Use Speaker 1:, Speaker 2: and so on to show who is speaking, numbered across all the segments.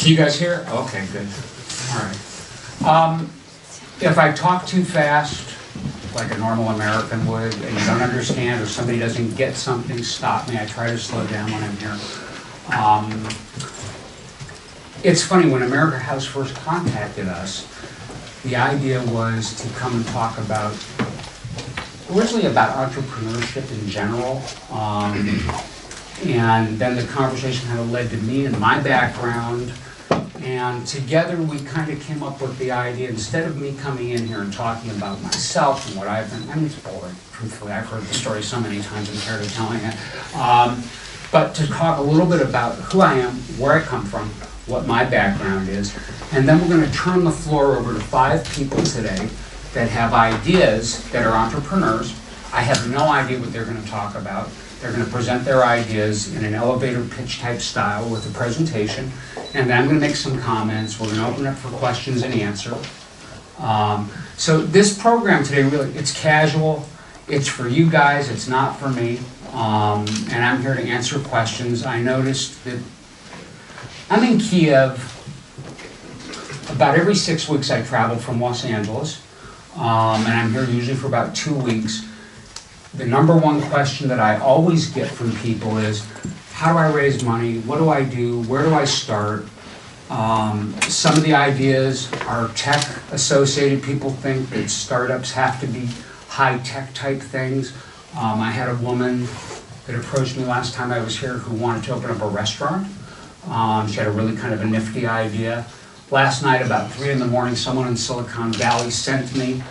Speaker 1: Can you guys hear? Okay, good. All right. If I talk too fast, like a normal American would, and you don't understand or somebody doesn't get something, stop me. I try to slow down when I'm here. It's funny, when America House first contacted us, the idea was to come and talk about, originally about entrepreneurship in general. And then the conversation kind of led to me and my background. And together we kind of came up with the idea, instead of me coming in here and talking about myself and what I've been, I mean, it's boring, truthfully. I've heard the story so many times I'm tired of telling it. But to talk a little bit about who I am, where I come from, what my background is, and then we're going to turn the floor over to 5 people today that have ideas, that are entrepreneurs. I have no idea what they're going to talk about. They're going to present their ideas in an elevator pitch type style with a presentation, and then I'm going to make some comments. We're going to open up for questions and answer. So this program today, really, it's casual. It's for you guys. It's not for me. And I'm here to answer questions. I noticed that I'm in Kiev about every 6 weeks. I travel from Los Angeles, and I'm here usually for about 2 weeks. The number one question that I always get from people is, how do I raise money? What do I do? Where do I start? Some of the ideas are tech associated. People think that startups have to be high-tech type things. I had a woman that approached me last time I was here who wanted to open up a restaurant. She had a really kind of a nifty idea. Last night about 3 in the morning, someone in Silicon Valley sent me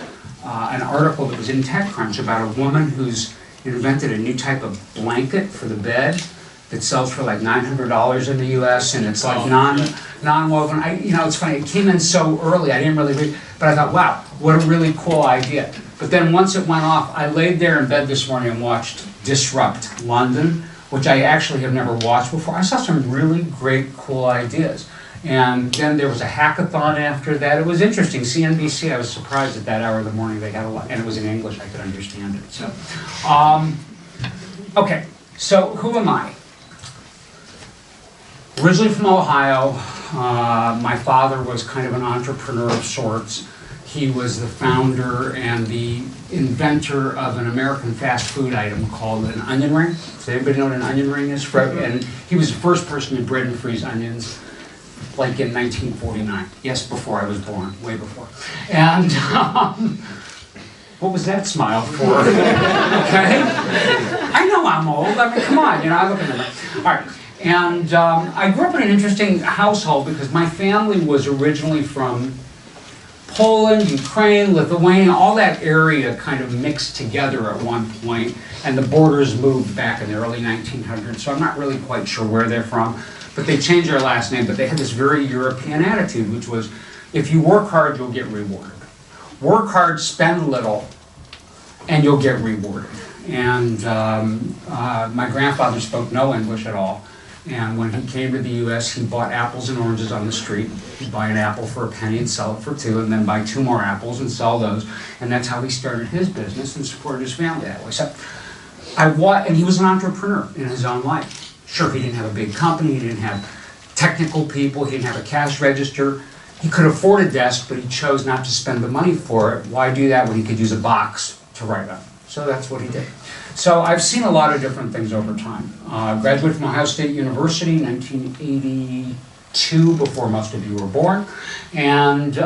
Speaker 1: an article that was in TechCrunch about a woman who's invented a new type of blanket for the bed that sells for like $900 in the US, and it's like non-woven. It's funny, it came in so early, I didn't really read, but I thought, wow, what a really cool idea. But then once it went off, I laid there in bed this morning and watched Disrupt London, which I actually have never watched before. I saw some really great, cool ideas. And then there was a hackathon after that. It was interesting. CNBC, I was surprised at that hour of the morning they had a lot, and it was in English, I could understand it. So, okay, so who am I? Originally from Ohio. My father was kind of an entrepreneur of sorts. He was the founder and the inventor of an American fast food item called an onion ring. Does anybody know what an onion ring is? And he was the first person to bread and freeze onions, like in 1949. Yes, before I was born, way before. And what was that smile for? Okay? I know I'm old. I mean, come on, I look at them. All right. And I grew up in an interesting household because my family was originally from Poland, Ukraine, Lithuania, all that area kind of mixed together at one point, and the borders moved back in the early 1900s, so I'm not really quite sure where they're from, but they changed their last name, but they had this very European attitude, which was, if you work hard, you'll get rewarded. Work hard, spend little, and you'll get rewarded. And my grandfather spoke no English at all. And when he came to the US, he bought apples and oranges on the street. He'd buy an apple for a penny and sell it for 2, and then buy 2 more apples and sell those. And that's how he started his business and supported his family that way. So and he was an entrepreneur in his own life. Sure, he didn't have a big company, he didn't have technical people, he didn't have a cash register. He could afford a desk, but he chose not to spend the money for it. Why do that when he could use a box to write on? So that's what he did. So I've seen a lot of different things over time. Graduated from Ohio State University in 1982, before most of you were born, and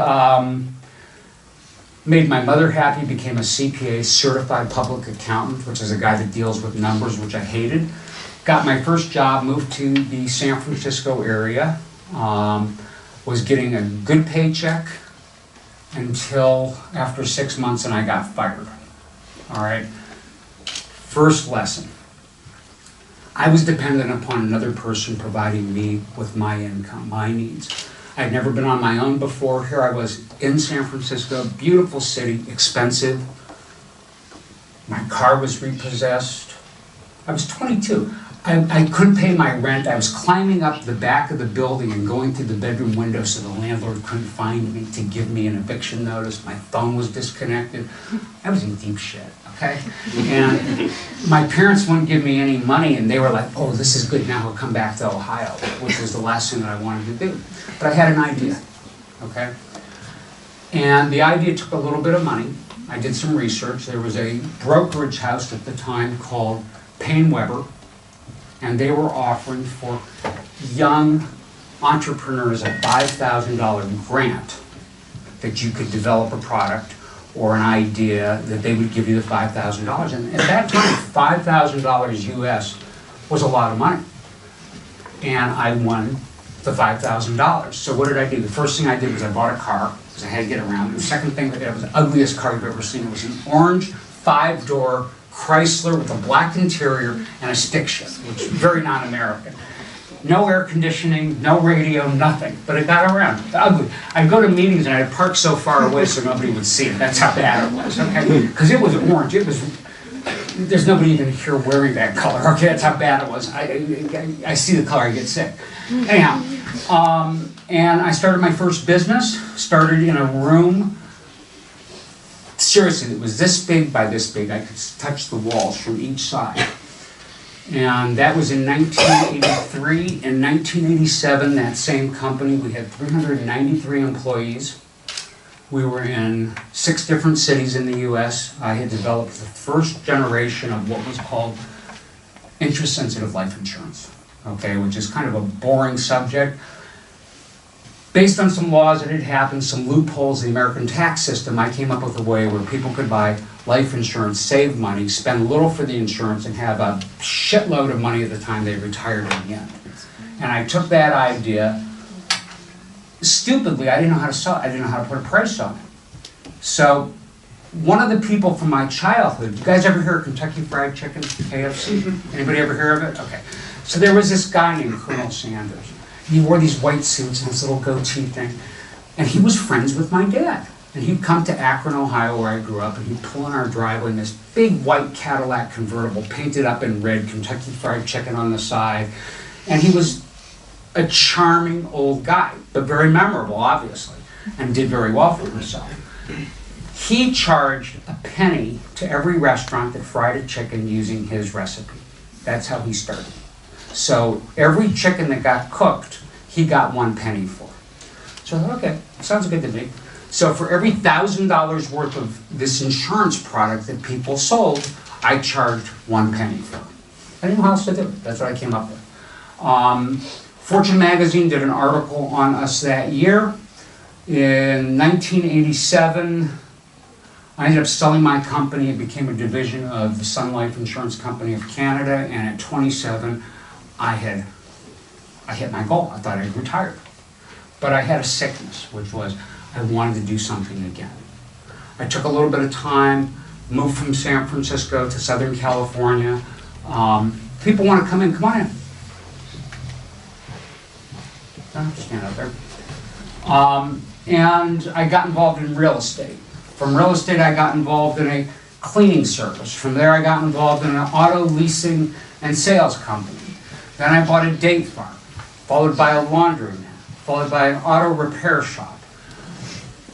Speaker 1: made my mother happy, became a CPA, certified public accountant, which is a guy that deals with numbers, which I hated. Got my first job, moved to the San Francisco area, was getting a good paycheck until after 6 months and I got fired. All right. First lesson. I was dependent upon another person providing me with my income, my needs. I'd never been on my own before. Here I was in San Francisco, beautiful city, expensive. My car was repossessed. I was 22. I couldn't pay my rent. I was climbing up the back of the building and going through the bedroom window so the landlord couldn't find me to give me an eviction notice. My phone was disconnected. I was in deep shit. okay? And my parents wouldn't give me any money, and they were like, oh, this is good, now I'll come back to Ohio, which was the last thing that I wanted to do. But I had an idea, okay? And the idea took a little bit of money. I did some research. There was a brokerage house at the time called Payne Weber, and they were offering for young entrepreneurs a $5,000 grant that you could develop a product or an idea that they would give you the $5,000. And at that time, $5,000 US was a lot of money. And I won the $5,000. So what did I do? The first thing I did was I bought a car, because I had to get around. The second thing, it was the ugliest car you've ever seen. It was an orange 5-door Chrysler with a black interior and a stick shift, which is very non-American. No air conditioning, no radio, nothing. But it got around. Ugly. I'd go to meetings and I'd park so far away so nobody would see it. That's how bad it was, okay? Because it was orange. It was. There's nobody even here wearing that color, okay? That's how bad it was. I see the color, I get sick. Anyhow, and I started my first business. Started in a room. Seriously, it was this big by this big. I could touch the walls from each side. And that was in 1983. In 1987, that same company, we had 393 employees. We were in 6 different cities in the US. I had developed the first generation of what was called interest-sensitive life insurance, okay, which is kind of a boring subject. Based on some laws that had happened, some loopholes in the American tax system, I came up with a way where people could buy life insurance, save money, spend little for the insurance, and have a shitload of money at the time they retired in the end. And I took that idea, stupidly, I didn't know how to sell it. I didn't know how to put a price on it. So one of the people from my childhood, you guys ever hear of Kentucky Fried Chicken, KFC? Anybody ever hear of it? Okay. So there was this guy named Colonel Sanders. He wore these white suits and this little goatee thing. And he was friends with my dad. And he'd come to Akron, Ohio, where I grew up, and he'd pull in our driveway in this big white Cadillac convertible, painted up in red, Kentucky Fried Chicken on the side. And he was a charming old guy, but very memorable, obviously, and did very well for himself. He charged a penny to every restaurant that fried a chicken using his recipe. That's how he started. So every chicken that got cooked, he got 1 penny for. So I thought, okay, sounds good to me. So for every $1,000 worth of this insurance product that people sold, I charged 1 penny for. I didn't know how else to do it. That's what I came up with. Fortune magazine did an article on us that year. In 1987, I ended up selling my company. It became a division of the Sun Life Insurance Company of Canada, and at 27, I hit my goal. I thought I'd retired. But I had a sickness, which was I wanted to do something again. I took a little bit of time, moved from San Francisco to Southern California. People want to come in, come on in. Don't have to stand up there. And I got involved in real estate. From real estate, I got involved in a cleaning service. From there, I got involved in an auto leasing and sales company. Then I bought a date farm, followed by a laundromat, followed by an auto repair shop.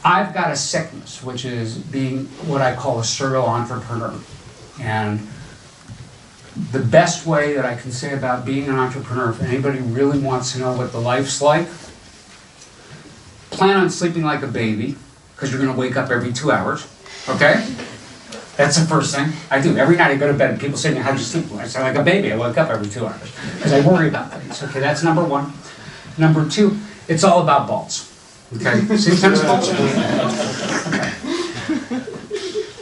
Speaker 1: I've got a sickness, which is being what I call a serial entrepreneur. And the best way that I can say about being an entrepreneur, if anybody really wants to know what the life's like, plan on sleeping like a baby, because you're going to wake up every 2 hours, okay? That's the first thing I do. Every night I go to bed and people say to me, how'd you sleep? I say, like a baby, I wake up every 2 hours, because I worry about things. Okay, that's number 1. Number 2, it's all about balls. Okay, see tennis balls? Okay.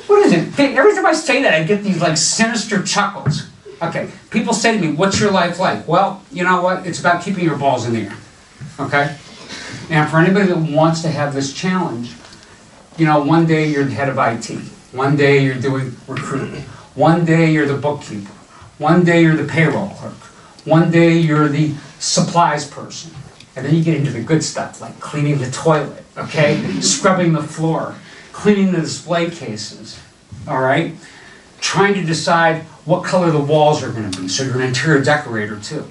Speaker 1: What is it? Every time I say that, I get these like sinister chuckles. Okay, people say to me, what's your life like? Well, you know what? It's about keeping your balls in the air. Okay? And for anybody that wants to have this challenge, you know, one day you're the head of IT. One day you're doing recruiting. One day you're the bookkeeper. One day you're the payroll clerk. One day you're the supplies person. And then you get into the good stuff, like cleaning the toilet, okay? Scrubbing the floor, cleaning the display cases, all right? Trying to decide what color the walls are going to be, so you're an interior decorator too.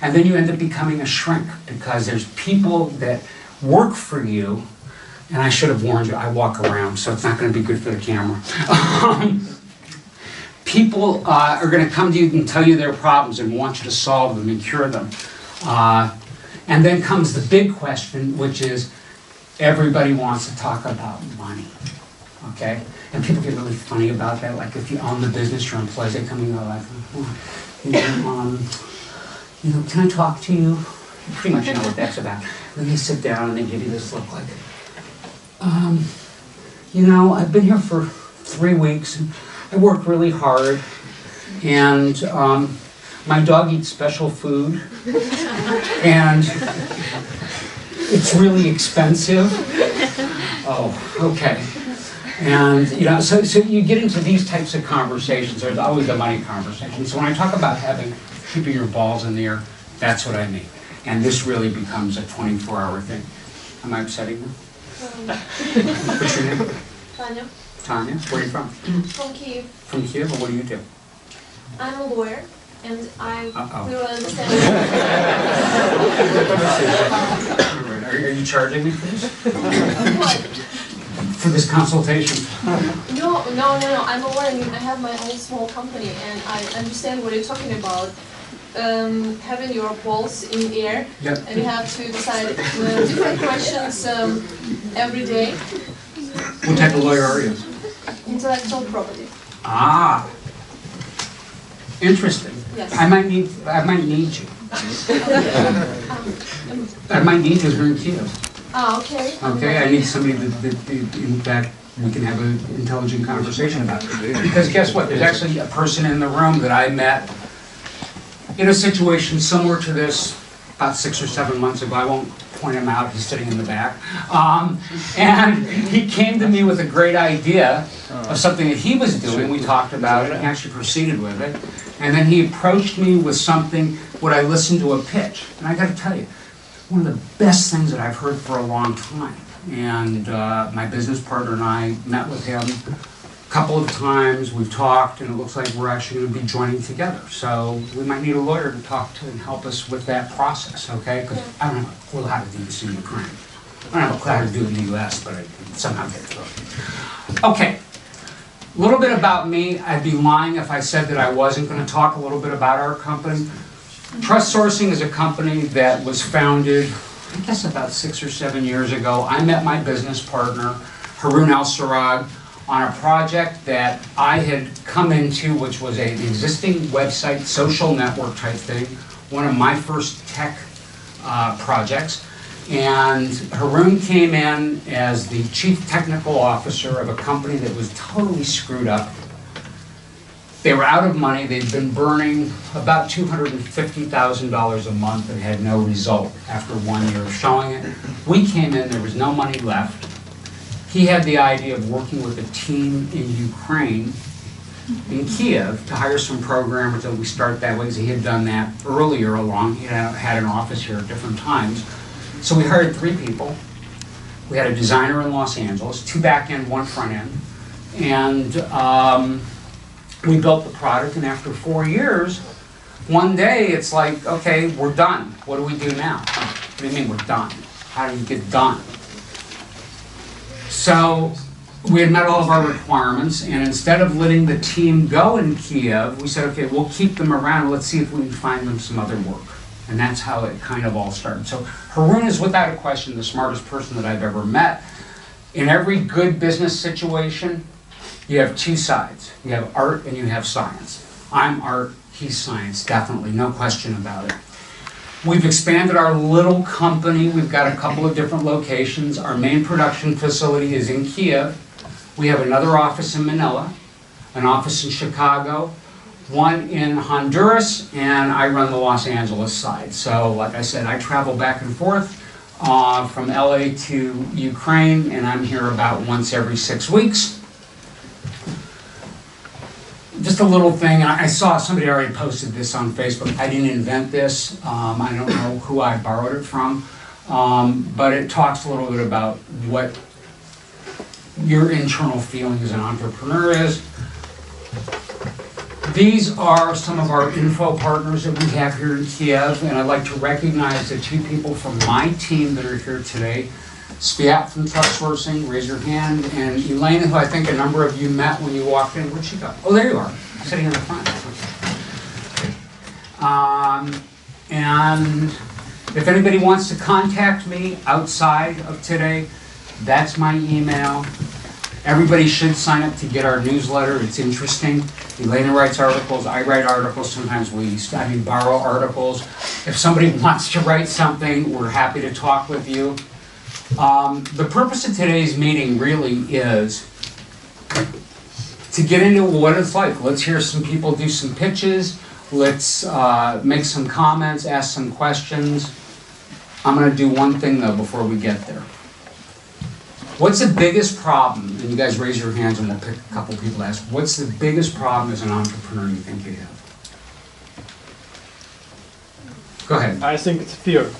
Speaker 1: And then you end up becoming a shrink, because there's people that work for you, and I should have warned you, I walk around, so it's not going to be good for the camera. people are going to come to you and tell you their problems and want you to solve them and cure them. And then comes the big question, which is everybody wants to talk about money, okay? And people get really funny about that. Like if you own the business, your employees, they come and go like, can I talk to you? You pretty much know what that's about. And then they sit down and they give you this look like, I've been here for 3 weeks and I worked really hard and my dog eats special food and it's really expensive. Oh, okay. And so you get into these types of conversations. There's always the money conversation. So when I talk about keeping your balls in the air, that's what I mean. And this really becomes a 24-hour thing. Am I upsetting you? What's your name?
Speaker 2: Tanya.
Speaker 1: Tanya. Where are you from?
Speaker 2: From Kyiv.
Speaker 1: From Kyiv. What do you do?
Speaker 2: I'm a lawyer, and I clearly understand.
Speaker 1: Are you charging me for this? For this consultation?
Speaker 2: No. I'm a lawyer, and I have my own small company, and I understand what you're talking about. Having your balls in the air,
Speaker 1: yep.
Speaker 2: And you have to decide different questions every day.
Speaker 1: What type of lawyer are you?
Speaker 2: Intellectual property.
Speaker 1: Ah, interesting.
Speaker 2: Yes.
Speaker 1: I might need you. I might need you here in Kyiv.
Speaker 2: Ah, okay.
Speaker 1: Okay, I need somebody that we can have an intelligent conversation about. Because guess what? There's actually a person in the room that I met in a situation similar to this about 6 or 7 months ago. I won't point him out, he's sitting in the back. And he came to me with a great idea of something that he was doing. We talked about it, and actually proceeded with it. And then he approached me with something, what I listened to a pitch. And I gotta tell you, one of the best things that I've heard for a long time. And my business partner and I met with him a couple of times, we've talked, and it looks like we're actually going to be joining together. So we might need a lawyer to talk to and help us with that process, okay? Because I don't have a clue how to do this in Ukraine. I don't have a clue how to do it in the US, but I can somehow get through it. Okay, a little bit about me. I'd be lying if I said that I wasn't going to talk a little bit about our company. Trust Sourcing is a company that was founded, I guess about 6 or 7 years ago. I met my business partner, Haroon Al-Sarag, on a project that I had come into, which was an existing website, social network type thing, one of my first tech projects. And Haroon came in as the chief technical officer of a company that was totally screwed up. They were out of money. They'd been burning about $250,000 a month and had no result after 1 year of showing it. We came in, there was no money left. He had the idea of working with a team in Ukraine, in Kyiv, to hire some programmers that we start that way, because he had done that earlier along. He had an office here at different times. So we hired 3 people. We had a designer in Los Angeles, 2 back end, 1 front end. And we built the product, and after 4 years, one day it's like, okay, we're done. What do we do now? What do you mean we're done? How do you get done? So we had met all of our requirements, and instead of letting the team go in Kyiv, we said, okay, we'll keep them around. Let's see if we can find them some other work. And that's how it kind of all started. So Haroon is without a question the smartest person that I've ever met. In every good business situation, you have 2 sides. You have art and you have science. I'm art, he's science, definitely, no question about it. We've expanded our little company. We've got a couple of different locations. Our main production facility is in Kyiv. We have another office in Manila, an office in Chicago, one in Honduras, and I run the Los Angeles side. So, like I said, I travel back and forth from LA to Ukraine, and I'm here about once every 6 weeks. Just a little thing, I saw somebody already posted this on Facebook. I didn't invent this. I don't know who I borrowed it from, but it talks a little bit about what your internal feeling as an entrepreneur is. These are some of our info partners that we have here in Kyiv, and I'd like to recognize the 2 people from my team that are here today. Spiat from Trust Sourcing, raise your hand, and Elena, who I think a number of you met when you walked in. Where'd she go? Oh, there you are. sitting in the front. And if anybody wants to contact me outside of today, that's my email. Everybody should sign up to get our newsletter. It's interesting. Elena writes articles, I write articles. Sometimes we borrow articles. If somebody wants to write something, we're happy to talk with you. The purpose of today's meeting really is to get into what it's like. Let's hear some people do some pitches. Let's make some comments, ask some questions. I'm going to do one thing though before we get there. What's the biggest problem? And you guys raise your hands and we'll pick a couple people to ask. What's the biggest problem as an entrepreneur you think you have? Go ahead.
Speaker 3: I think it's fear.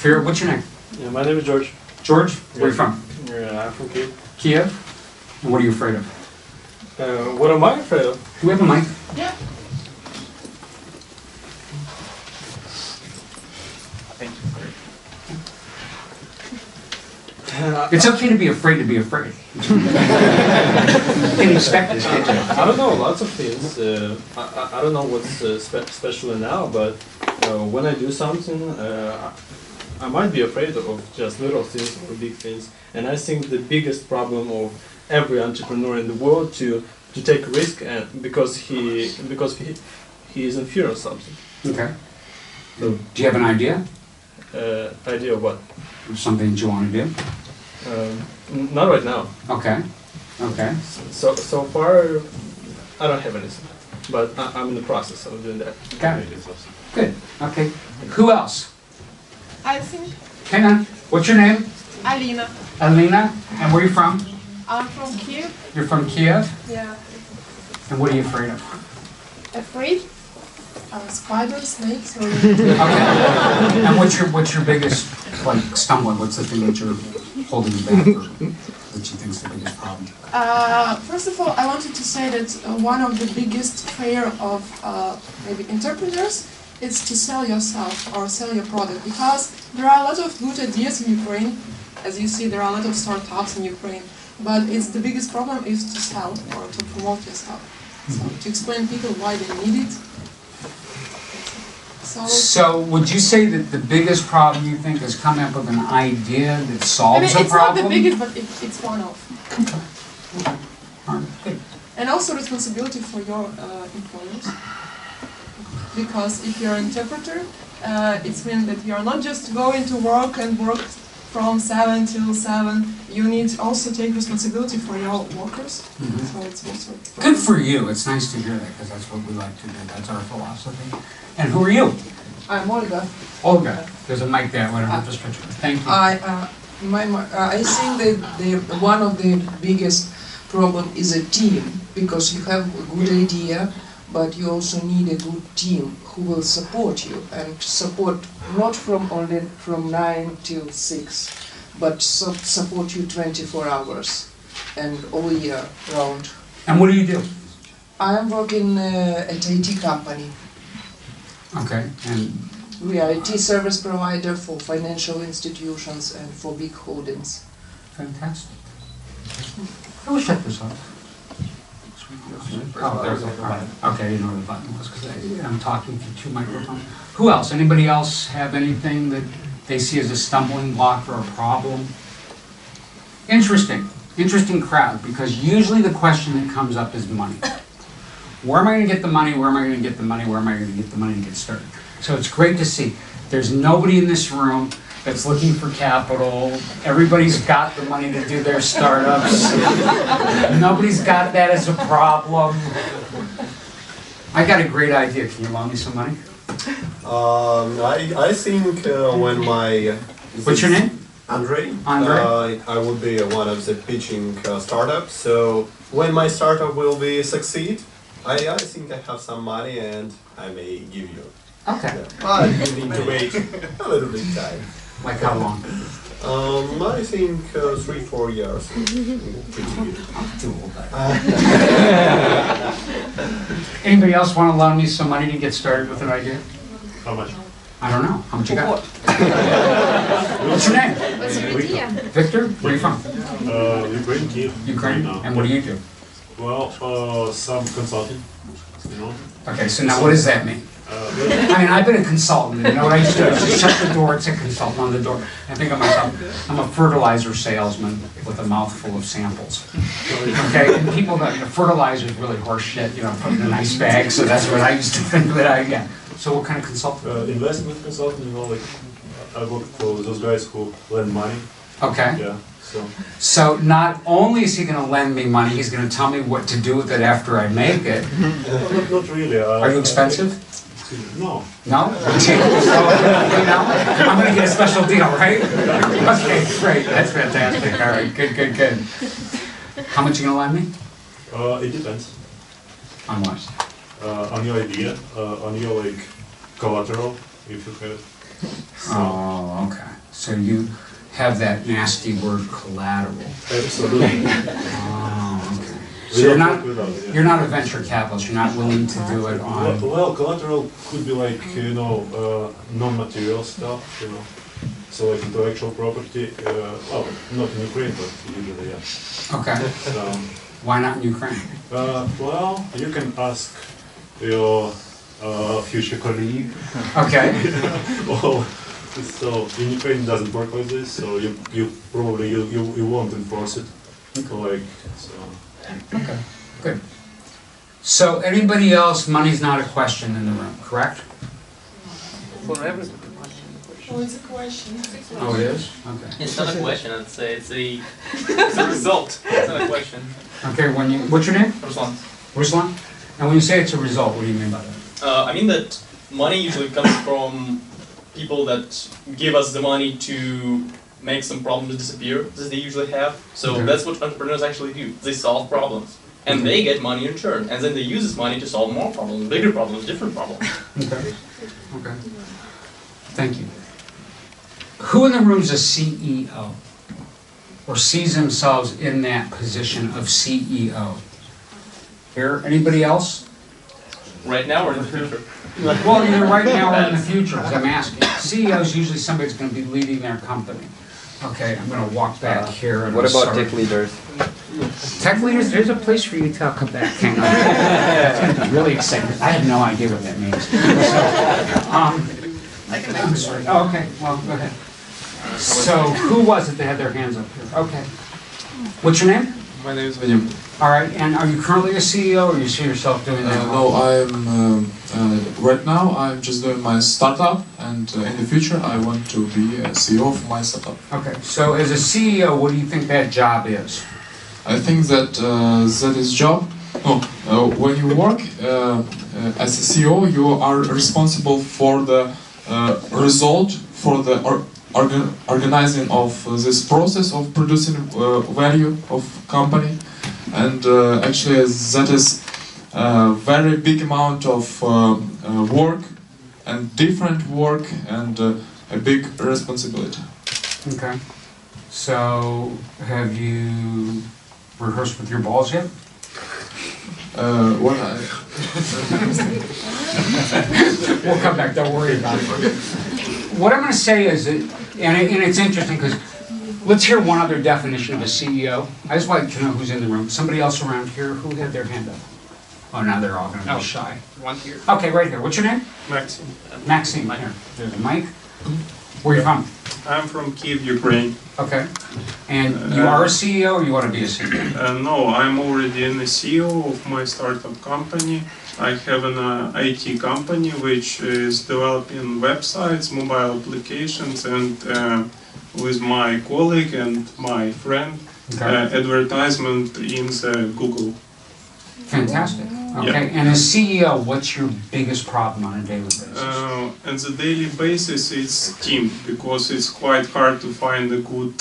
Speaker 1: Fear? What's your name?
Speaker 3: Yeah, my name is George.
Speaker 1: George? Where are you from?
Speaker 3: Yeah, I'm from Kiev.
Speaker 1: Kiev? And what are you afraid of?
Speaker 3: What am I afraid of?
Speaker 1: Do we have a mic?
Speaker 2: Yeah.
Speaker 1: It's okay to be afraid to be afraid. You can expect this, can't you?
Speaker 3: I don't know, lots of things. I don't know what's special now, but when I do something, I might be afraid of just little things or big things. And I think the biggest problem of every entrepreneur in the world to take risk, and because he is in fear of something.
Speaker 1: Okay. So, do you have an idea?
Speaker 3: Idea of what?
Speaker 1: Something that you want to do?
Speaker 3: Not right now.
Speaker 1: Okay. Okay.
Speaker 3: So far, I don't have anything, but I'm in the process of doing that.
Speaker 1: Got it. Good. Okay. Who else?
Speaker 4: I think
Speaker 1: Hang on. What's your name?
Speaker 4: Alina.
Speaker 1: Alina. And where are you from?
Speaker 4: I'm from Kiev.
Speaker 1: You're from Kiev.
Speaker 4: Yeah.
Speaker 1: And what are you afraid of?
Speaker 4: Afraid? Spiders, snakes, or
Speaker 1: Okay. And what's your biggest stumbling? What's the thing that you're holding you back, or that you think is the biggest problem?
Speaker 4: First of all, I wanted to say that one of the biggest fear of maybe entrepreneurs is to sell yourself or sell your product, because there are a lot of good ideas in Ukraine. As you see, there are a lot of startups in Ukraine, but it's the biggest problem is to sell or to promote yourself. So to explain people why they need it.
Speaker 1: So would you say that the biggest problem you think is coming up with an idea that solves a
Speaker 4: it's
Speaker 1: problem?
Speaker 4: not the biggest, but it's one of.
Speaker 1: All right, good.
Speaker 4: And also responsibility for your employers. Because if you're an interpreter, it means that you are not just going to work and work from 7 till 7. You need also take responsibility for your workers.
Speaker 1: Mhm.
Speaker 4: So it's also
Speaker 1: Good for you. It's nice to hear that, because that's what we like to do. That's our philosophy. And who are you?
Speaker 5: I'm Olga.
Speaker 1: Olga. There's a mic there. Whatever. Just picture. Thank you.
Speaker 5: I think that one of the biggest problem is a team, because you have a good idea, but you also need a good team who will support you, and support not only from 9 till 6, but support you 24 hours and all year round.
Speaker 1: And what do you do?
Speaker 5: I am working at IT company.
Speaker 1: Okay. And
Speaker 5: We are IT service provider for financial institutions and for big holdings.
Speaker 1: fantastic. Who set this up? Oh, there's a button. Okay, I didn't know where the button was, because I'm talking to two microphones. Who else? Anybody else have anything that they see as a stumbling block or a problem? Interesting. Interesting crowd, because usually the question that comes up is money. Where am I going to get the money? Where am I going to get the money? Where am I going to get the money to get started? So it's great to see. There's nobody in this room that's looking for capital. Everybody's got the money to do their startups. Nobody's got that as a problem. I got a great idea. Can you loan me some money?
Speaker 6: I think when my...
Speaker 1: What's your name?
Speaker 6: Andre.
Speaker 1: Andre.
Speaker 6: I will be one of the pitching startups. So when my startup will be succeed, I think I have some money and I may give you.
Speaker 1: Okay.
Speaker 6: But you need to wait a little bit time.
Speaker 1: Like how long?
Speaker 6: I think 3-4 years. Pretty good.
Speaker 1: I'm too old. Anybody else want to loan me some money to get started with an idea?
Speaker 7: How much?
Speaker 1: I don't know. How much you got? What's your name?
Speaker 2: What's your idea?
Speaker 1: Victor? Where are you from?
Speaker 7: Ukraine, Kiev.
Speaker 1: Ukraine.
Speaker 7: Right now.
Speaker 1: And what do you do?
Speaker 7: Well, some consulting. you know.
Speaker 1: Okay, so now what does that mean? I mean, I've been a consultant, you know what I used to do? I used to shut the door, it's a consultant on the door. I think of myself, I'm a fertilizer salesman with a mouthful of samples. Okay, and people that, fertilizer is really horse shit, you know, put in a nice bag, so that's what I used to think that I get. So what kind of consultant?
Speaker 7: Investment consultant, you know, like I work for those guys who lend money.
Speaker 1: Okay.
Speaker 7: Yeah,
Speaker 1: So not only is he gonna lend me money, he's gonna tell me what to do with it after I make it.
Speaker 7: not really.
Speaker 1: Are you expensive?
Speaker 7: No.
Speaker 1: No? So, you know, I'm gonna get a special deal, right? Okay, great, that's fantastic, all right, good. How much you gonna lend me?
Speaker 7: It depends
Speaker 1: On what?
Speaker 7: on your idea, on your like collateral, if you have.
Speaker 1: Oh, okay, so you have that nasty word collateral.
Speaker 7: Absolutely.
Speaker 1: Oh, okay. So
Speaker 7: We
Speaker 1: you're
Speaker 7: don't
Speaker 1: not,
Speaker 7: work without it, yeah.
Speaker 1: you're not a venture capitalist, you're not willing to do it on,
Speaker 7: Well, collateral could be like, you know, non-material stuff, you know. So like intellectual property, well, not in Ukraine, but usually, yeah.
Speaker 1: okay,
Speaker 7: So,
Speaker 1: why not in Ukraine?
Speaker 7: well, you can ask your future colleague.
Speaker 1: Okay,
Speaker 7: Well, so in Ukraine it doesn't work like this, so you probably you won't enforce it. Like so.
Speaker 1: okay, good. So anybody else, money's not a question in the room, correct?
Speaker 4: Oh, it's a question.
Speaker 1: Oh, it is? Okay.
Speaker 8: It's not a question, I'd say it's a result. It's not a question.
Speaker 1: Okay, what's your name?
Speaker 8: Ruslan.
Speaker 1: Ruslan? And when you say it's a result, what do you mean by that?
Speaker 8: I mean that money usually comes from people that give us the money to make some problems disappear that they usually have. So
Speaker 1: Okay.
Speaker 8: that's what entrepreneurs actually do. They solve problems. And
Speaker 1: Okay.
Speaker 8: they get money in return. And then they use this money to solve more problems, bigger problems, different problems.
Speaker 1: Okay, okay. Thank you. Who in the room is a CEO? Or sees themselves in that position of CEO? Here, anybody else?
Speaker 8: Right now or in the future.
Speaker 1: Well, either right now or in the future, because I'm asking. CEO is usually somebody who's going to be leading their company. Okay, I'm going to walk back here. And
Speaker 9: What about
Speaker 1: start.
Speaker 9: tech leaders?
Speaker 1: Tech leaders, there's a place for you to come back. Hang on. It's going to be really exciting. I have no idea what that means. So, I'm sorry. Oh, okay, well, go ahead. So, who was it that had their hands up here? Okay. What's your name?
Speaker 10: My name is Vadim.
Speaker 1: All right, and are you currently a CEO, or you see yourself doing that?
Speaker 10: No, I'm right now I'm just doing my startup, and in the future I want to be a CEO of my startup.
Speaker 1: Okay, so as a CEO, what do you think that job is?
Speaker 10: I think that that is job. No, when you work as a CEO, you are responsible for the result, for the organizing of this process of producing value of company. And actually that is a very big amount of work and different work and a big responsibility.
Speaker 1: Okay. So, have you rehearsed with your balls yet?
Speaker 10: What I
Speaker 1: We'll come back, don't worry about it. What I'm going to say is that, and it's interesting because let's hear one other definition of a CEO. I just like to know who's in the room. Somebody else around here who had their hand up? Oh, now they're all going to be shy.
Speaker 8: One here.
Speaker 1: Okay, right here. What's your name?
Speaker 11: Maxim.
Speaker 1: Maxime. Here. There's a mic. Where are you from?
Speaker 11: I'm from Kiev, Ukraine.
Speaker 1: Okay. And you are a CEO or you want to be a CEO?
Speaker 11: No, I'm already the CEO of my startup company. I have an IT company which is developing websites, mobile applications, and with my colleague and my friend, advertisement in the Google.
Speaker 1: Fantastic. Okay. And as CEO, what's your biggest problem on a daily basis?
Speaker 11: On the daily basis, it's team, because it's quite hard to find a good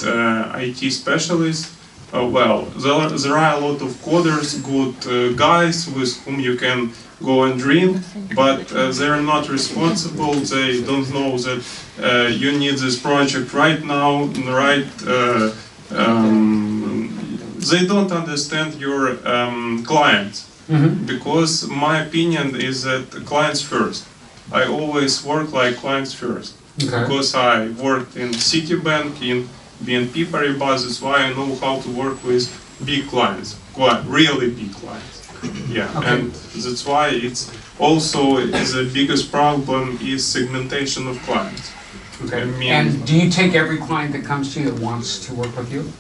Speaker 11: IT specialist. Well, there are a lot of coders, good guys with whom you can go and drink, but they're not responsible. They don't know that you need this project right now, right? They don't understand your clients. Because my opinion is that clients first. I always work like clients first. Because I worked in Citibank, in BNP Paribas, that's why I know how to work with big clients, really big clients. Yeah,
Speaker 1: Okay.
Speaker 11: and that's why it's also the biggest problem is segmentation of clients.
Speaker 1: Okay.
Speaker 11: I mean,
Speaker 1: And do you take every client that comes to you that wants to work with you?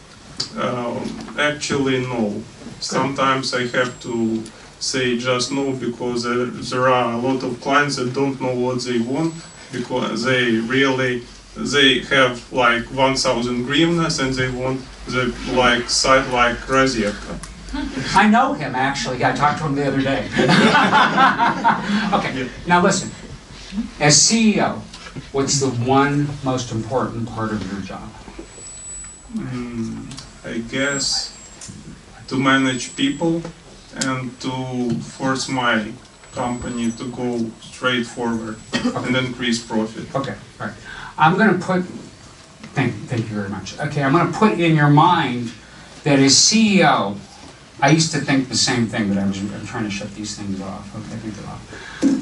Speaker 11: actually, no. Sometimes I have to say just no because there are a lot of clients that don't know what they want because they have like 1,000 hryvnias and they want the like site like Rozietka.
Speaker 1: I know him, actually. I talked to him the other day. Okay, now listen. As CEO, what's the one most important part of your job?
Speaker 11: I guess to manage people and to force my company to go straight forward and increase profit.
Speaker 1: Okay, all right. I'm going to put, thank you very much. Okay, I'm going to put in your mind that as CEO, I used to think the same thing, but I'm trying to shut these things off. Okay, I think they're off.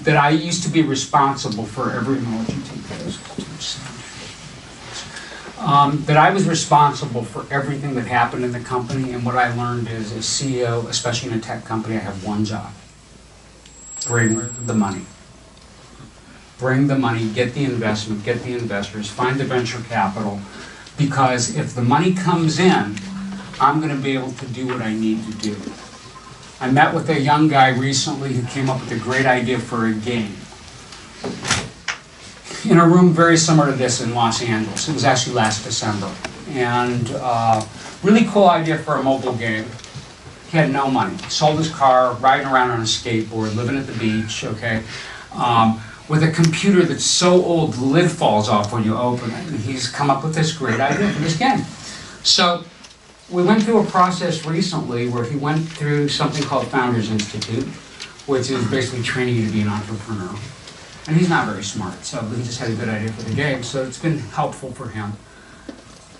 Speaker 1: That I used to be responsible for every, that I was responsible for everything that happened in the company, and what I learned is, as CEO, especially in a tech company, I have one job. Bring the money. Bring the money, get the investment, get the investors, find the venture capital, because if the money comes in, I'm going to be able to do what I need to do. I met with a young guy recently who came up with a great idea for a game. In a room very similar to this in Los Angeles. It was actually last December. And really cool idea for a mobile game. He had no money. Sold his car, riding around on a skateboard, living at the beach, okay? With a computer that's so old the lid falls off when you open it. And he's come up with this great idea for this game. So we went through a process recently where he went through something called Founders Institute, which is basically training you to be an entrepreneur. And he's not very smart, so he just had a good idea for the game, so it's been helpful for him.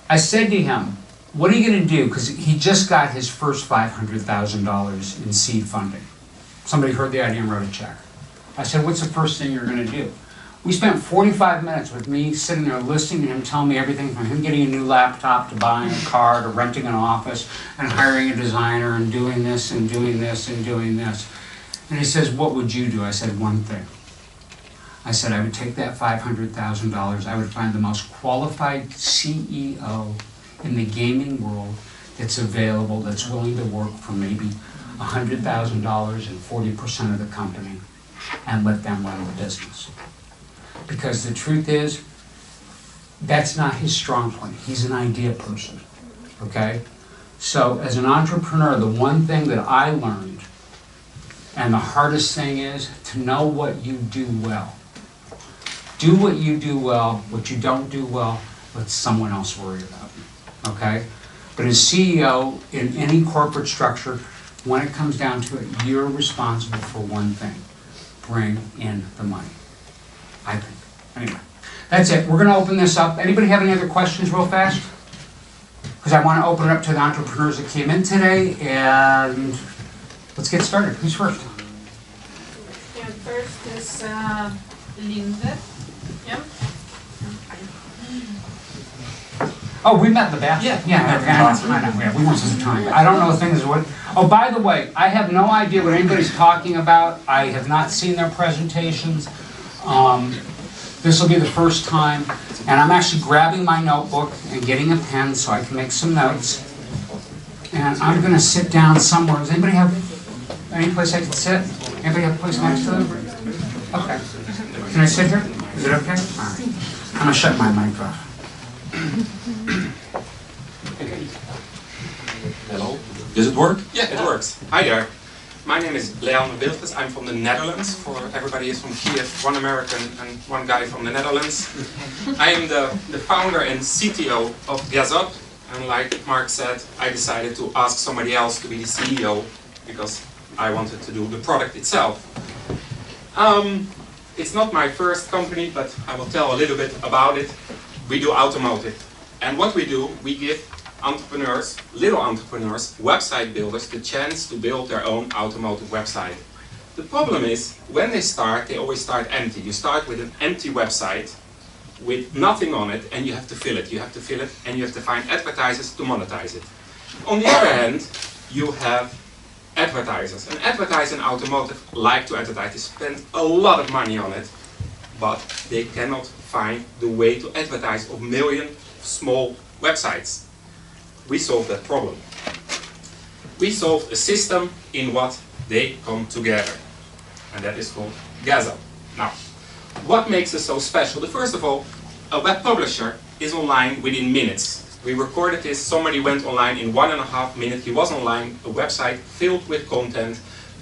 Speaker 1: I said to him, what are you going to do? Because he just got his first $500,000 in seed funding. Somebody heard the idea and wrote a check. I said, what's the first thing you're going to do? We spent 45 minutes with me sitting there listening to him tell me everything from him getting a new laptop to buying a car to renting an office and hiring a designer and doing this and doing this and doing this. And he says, what would you do? I said, one thing. I said, I would take that $500,000, I would find the most qualified CEO in the gaming world that's available, that's willing to work for maybe $100,000 and 40% of the company, and let them run the business. Because the truth is, that's not his strong point. He's an idea person, okay? So as an entrepreneur, the one thing that I learned, and the hardest thing is to know what you do well. Do what you do well. What you don't do well, let someone else worry about you, okay? But as CEO in any corporate structure, when it comes down to it, you're responsible for one thing. Bring in the money, I think. Anyway, that's it. We're going to open this up. Anybody have any other questions real fast? Because I want to open it up to the entrepreneurs that came in today, and let's get started. Who's first?
Speaker 9: Yeah, first is Linda. Yeah.
Speaker 1: Oh, we met in the bathroom. Yeah, I know. Yeah, we weren't supposed to time. I don't know things. What? Oh, by the way, I have no idea what anybody's talking about. I have not seen their presentations. This will be the first time, and I'm actually grabbing my notebook and getting a pen so I can make some notes. And I'm going to sit down somewhere. Does anybody have any place I can sit? Anybody have a place next to them? Okay. Can I sit here? Is it okay? All right. I'm going to shut my mic off.
Speaker 12: Hello. Does it work? Yeah, it works. Hi there. My name is Leon Wilkes. I'm from the Netherlands. For everybody is from Kiev, one American and one guy from the Netherlands. I am the founder and CTO of GasUp. And like Mark said, I decided to ask somebody else to be the CEO because I wanted to do the product itself. It's not my first company, but I will tell a little bit about it. We do automotive. And what we do, we give entrepreneurs, little entrepreneurs, website builders, the chance to build their own automotive website. The problem is, when they always start empty. You start with an empty website with nothing on it, and you have to fill it. You have to fill it, and you have to find advertisers to monetize it. On the other hand, you have advertisers. And advertisers in automotive like to advertise. They spend a lot of money on it, but they cannot find the way to advertise of million small websites. We solved that problem. We solved a system in what they come together, and that is called Gaza. Now, what makes us so special? First of all, a web publisher is online within minutes. We recorded this, somebody went online in 1.5 minutes, he was online, a website filled with content,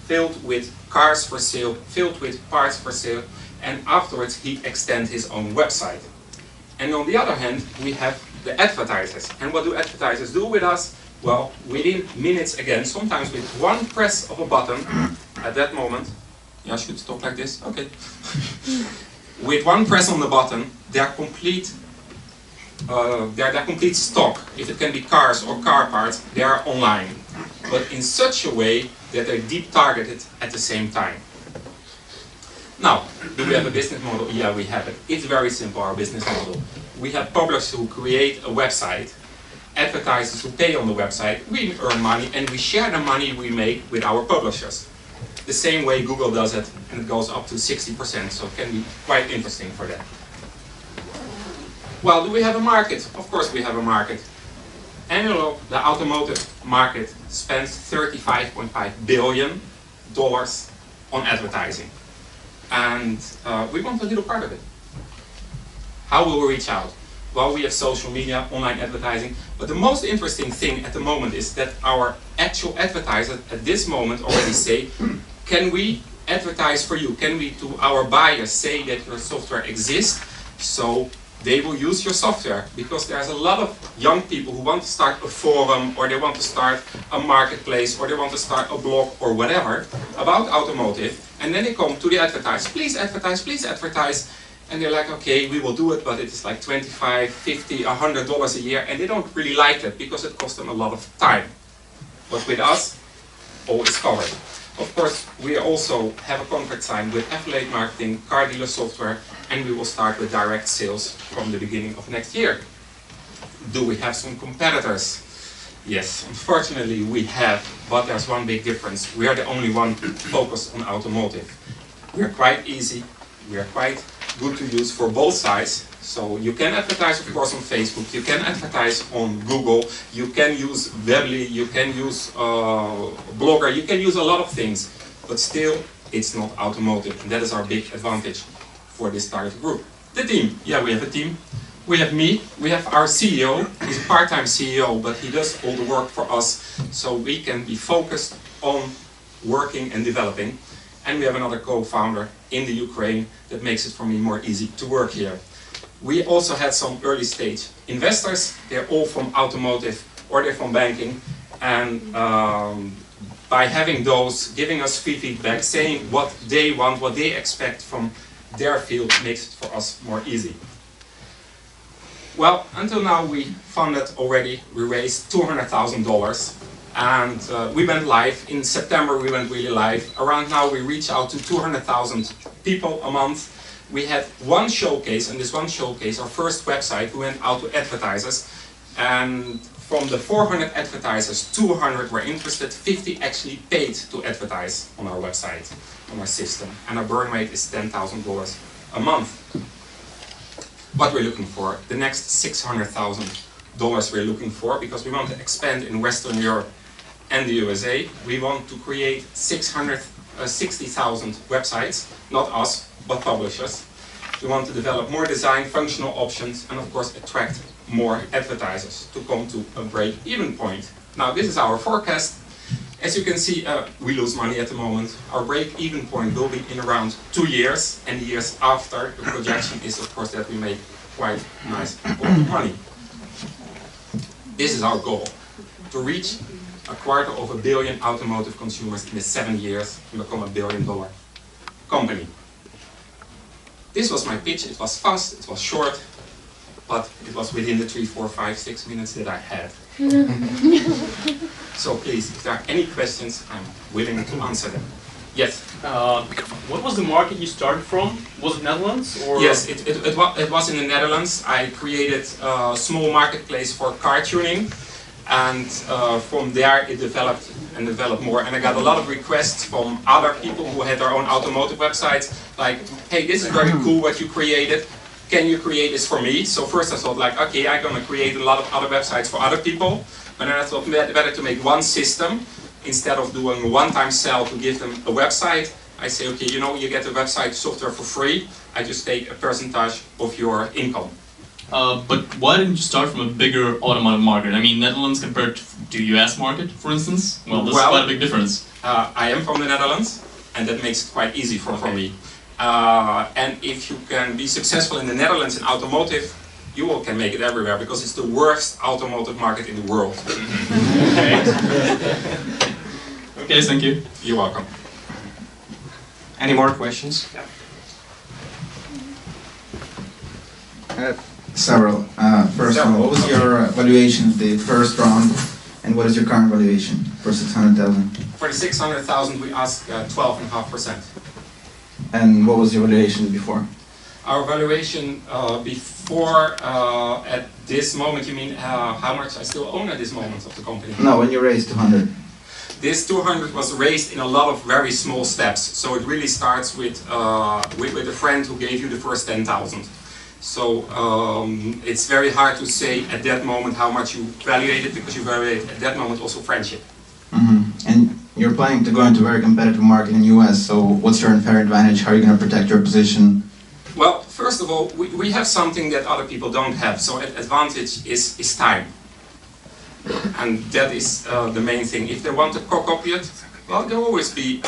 Speaker 12: filled with cars for sale, filled with parts for sale, and afterwards he extends his own website. And on the other hand, we have the advertisers. And what do advertisers do with us? Well, within minutes again, sometimes with one press of a button, at that moment, yeah, I should talk like this, okay. With one press on the button, their complete stock, if it can be cars or car parts, they are online. But in such a way that they're deep targeted at the same time. Now, do we have a business model? Yeah, we have it. It's very simple, our business model. We have publishers who create a website, advertisers who pay on the website, we earn money, and we share the money we make with our publishers. The same way Google does it, and it goes up to 60%, so it can be quite interesting for them. Well, do we have a market? Of course we have a market. Annually, the automotive market spends $35.5 billion on advertising. And we want a little part of it. How will we reach out? Well, we have social media, online advertising, but the most interesting thing at the moment is that our actual advertisers at this moment already say, can we advertise for you? Can we, to our buyers, say that your software exists, so they will use your software? Because there's a lot of young people who want to start a forum, or they want to start a marketplace, or they want to start a blog or whatever about automotive, and then they come to the advertiser, please advertise, and they're like, okay, we will do it, but it's like $25, $50, $100 a year, and they don't really like it because it costs them a lot of time. But with us, all is covered. Of course, we also have a contract signed with affiliate marketing, car dealer software, and we will start with direct sales from the beginning of next year. Do we have some competitors? Yes, unfortunately we have, but there's one big difference. We are the only one focused on automotive. We are quite easy, we are quite good to use for both sides. So you can advertise, of course, on Facebook, you can advertise on Google, you can use Weebly, you can use Blogger, you can use a lot of things, but still it's not automotive, and that is our big advantage for this target group. The team, yeah, we have a team. We have me, we have our CEO, he's a part-time CEO, but he does all the work for us, so we can be focused on working and developing. And we have another co-founder in the Ukraine that makes it for me more easy to work here. We also had some early stage investors. They're all from automotive or they're from banking. And by having those, giving us free feedback, saying what they want, what they expect from their field, makes it for us more easy. Well, until now we funded already, we raised $200,000. And we went live. In September we went really live. Around now we reach out to 200,000 people a month. We had one showcase, and this one showcase, our first website, we went out to advertisers. And from the 400 advertisers, 200 were interested, 50 actually paid to advertise on our website, on our system. And our burn rate is $10,000 a month. What we're looking for, the next $600,000 we're looking for, because we want to expand in Western Europe and the USA. We want to create 60,000 websites, not us, but publishers. We want to develop more design, functional options, and of course attract more advertisers to come to a break-even point. Now this is our forecast. As you can see, we lose money at the moment. Our break-even point will be in around 2 years, and the years after, the projection is of course that we make quite nice money. This is our goal, to reach $250 million automotive consumers in the 7 years and become $1 billion company. This was my pitch. It was fast, it was short, but it was within the 3, 4, 5, 6 minutes that I had. So please, if there are any questions, I'm willing to answer them. Yes?
Speaker 8: What was the market you started from? Was it Netherlands? Or?
Speaker 12: Yes, it was in the Netherlands. I created a small marketplace for car tuning, and from there it developed and develop more. And I got a lot of requests from other people who had their own automotive websites, like, hey, this is very cool what you created. Can you create this for me? So first I thought like, okay, I'm gonna create a lot of other websites for other people. But then I thought better to make one system instead of doing a one-time sell to give them a website. I say, okay, you know, you get the website software for free. I just take a percentage of your income.
Speaker 13: But why didn't you start from a bigger automotive market? I mean, Netherlands compared to US market, for instance? Well, there's quite a big difference.
Speaker 12: I am from the Netherlands, and that makes it quite easy for me. And if you can be successful in the Netherlands in automotive, you all can make it everywhere, because it's the worst automotive market in the world.
Speaker 13: Okay. Okay, thank you.
Speaker 12: You're welcome.
Speaker 14: Any more questions?
Speaker 15: Several. First of all, what was your valuation of the first round, and what is your current valuation for 600,000?
Speaker 12: For the 600,000, we ask 12.5%.
Speaker 15: And what was your valuation before?
Speaker 12: Our valuation before, at this moment, you mean how much I still own at this moment of the company?
Speaker 15: No, when you raised 200.
Speaker 12: This 200 was raised in a lot of very small steps. So it really starts with a friend who gave you the first 10,000. So it's very hard to say at that moment how much you valuate it, because you valuate at that moment also friendship.
Speaker 15: And you're planning to go into a very competitive market in the US, so what's your unfair advantage? How are you going to protect your position?
Speaker 12: Well, first of all, we have something that other people don't have. So an advantage is time. And that is the main thing. If they want to copy it, well, there will always be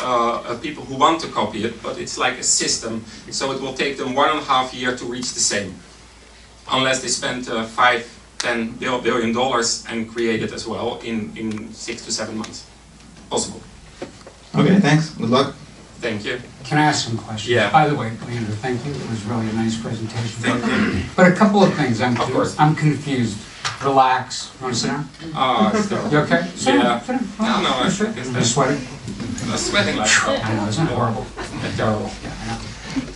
Speaker 12: people who want to copy it, but it's like a system. So it will take them 1.5 years to reach the same. Unless they spend $5–10 billion and create it as well in 6 to 7 months. Possible.
Speaker 15: Okay, thanks. Good luck.
Speaker 12: Thank you.
Speaker 1: Can I ask some questions?
Speaker 12: Yeah.
Speaker 1: By the way, Leander, thank you. It was really a nice presentation.
Speaker 12: Thank you.
Speaker 1: But a couple of things.
Speaker 12: Of course.
Speaker 1: I'm confused. Relax. You want to sit down? You okay? Sit
Speaker 12: Yeah.
Speaker 1: down. Sit down.
Speaker 12: No, I
Speaker 1: You're
Speaker 12: guess
Speaker 1: You're sweating?
Speaker 12: I'm sweating like
Speaker 1: I know, isn't it horrible?
Speaker 12: It's terrible.
Speaker 1: Yeah, I know.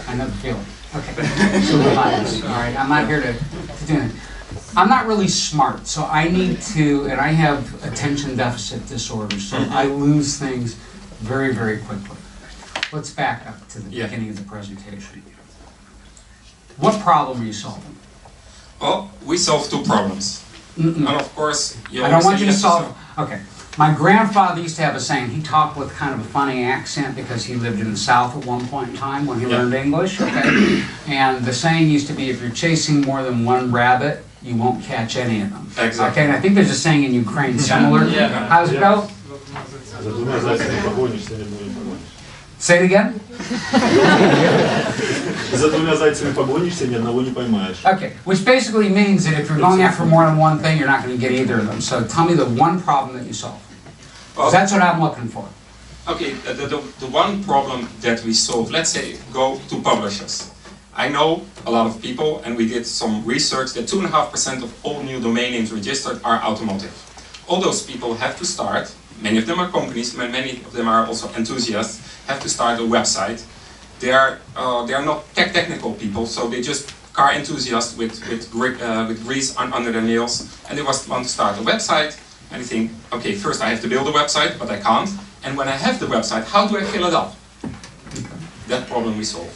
Speaker 1: I know the feeling. Okay. So relax. All right. I'm not here to do anything. I'm not really smart, so I need to, and I have attention deficit disorder, so I lose things very, very quickly. Let's back up to the beginning of the presentation. What problem are you solving?
Speaker 12: Well, we solve two problems. And of course,
Speaker 1: I don't want you to solve. Okay. My grandfather used to have a saying. He talked with kind of a funny accent because he lived in the South at one point in time when he learned English. Okay. And the saying used to be, if you're chasing more than one rabbit, you won't catch any of them.
Speaker 12: Exactly.
Speaker 1: Okay. And I think there's a saying in Ukraine similar.
Speaker 12: Yeah.
Speaker 1: How's it go? Say it again.
Speaker 7: За двумя зайцами погонишься, ни одного не поймаешь.
Speaker 1: Okay, which basically means that if you're going after more than one thing, you're not going to get either of them. So tell me the one problem that you solve. Because that's what I'm looking for.
Speaker 12: Okay, the one problem that we solve, let's say, go to publishers. I know a lot of people, and we did some research that 2.5% of all new domain names registered are automotive. All those people have to start, many of them are companies, many of them are also enthusiasts, have to start a website. They are not technical people, so they just car enthusiasts with grease under their nails, and they want to start a website, and they think, okay, first I have to build a website, but I can't, and when I have the website, how do I fill it up? That problem we solve.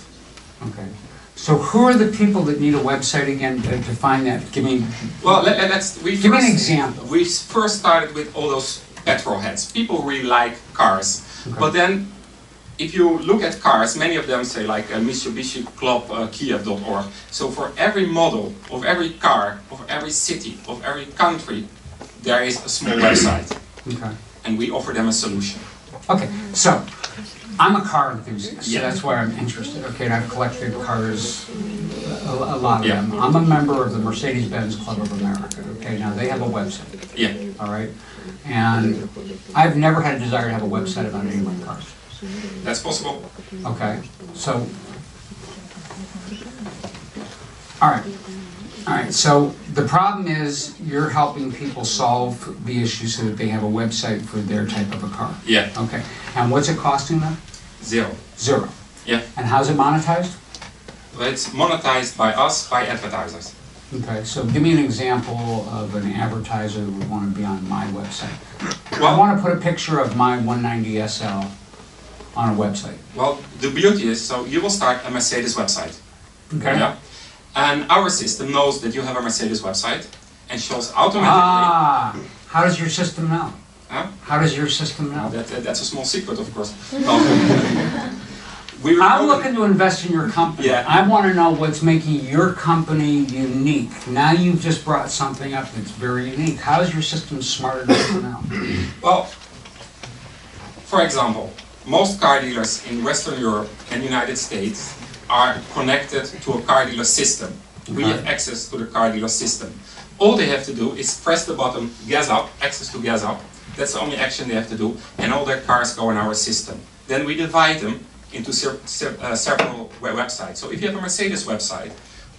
Speaker 1: Okay. So who are the people that need a website again to find that? Give me.
Speaker 12: Well,
Speaker 1: give me an example.
Speaker 12: We first started with all those petrol heads. People really like cars, but then if you look at cars, many of them say like Mitsubishi Club Kia.org. So for every model of every car, of every city, of every country, there is a small website.
Speaker 1: Okay.
Speaker 12: And we offer them a solution.
Speaker 1: Okay, so I'm a car enthusiast, so that's why I'm interested. Okay, and I've collected cars, a lot of them. I'm a member of the Mercedes-Benz Club of America. Okay, now they have a website.
Speaker 12: Yeah.
Speaker 1: All right, and I've never had a desire to have a website about any of my cars.
Speaker 12: That's possible.
Speaker 1: Okay, so, all right, so the problem is you're helping people solve the issue so that they have a website for their type of a car.
Speaker 12: Yeah.
Speaker 1: Okay, and what's it costing them?
Speaker 12: Zero.
Speaker 1: Zero.
Speaker 12: Yeah.
Speaker 1: And how's it monetized?
Speaker 12: Well, it's monetized by us, by advertisers.
Speaker 1: Okay, so give me an example of an advertiser who would want to be on my website. I want to put a picture of my 190 SL on a website.
Speaker 12: Well, the beauty is, so you will start a Mercedes website.
Speaker 1: Okay.
Speaker 12: Yeah. And our system knows that you have a Mercedes website and shows automatically.
Speaker 1: Ah, how does your system know?
Speaker 12: Huh?
Speaker 1: How does your system know?
Speaker 12: That's a small secret, of course.
Speaker 1: I'm looking to invest in your company.
Speaker 12: Yeah.
Speaker 1: I want to know what's making your company unique. Now you've just brought something up that's very unique. How is your system smart enough to know?
Speaker 12: Well, for example, most car dealers in Western Europe and United States are connected to a car dealer system. We have access to the car dealer system. All they have to do is press the button gas up, access to gas up. That's the only action they have to do, and all their cars go in our system. Then we divide them into several websites. So if you have a Mercedes website,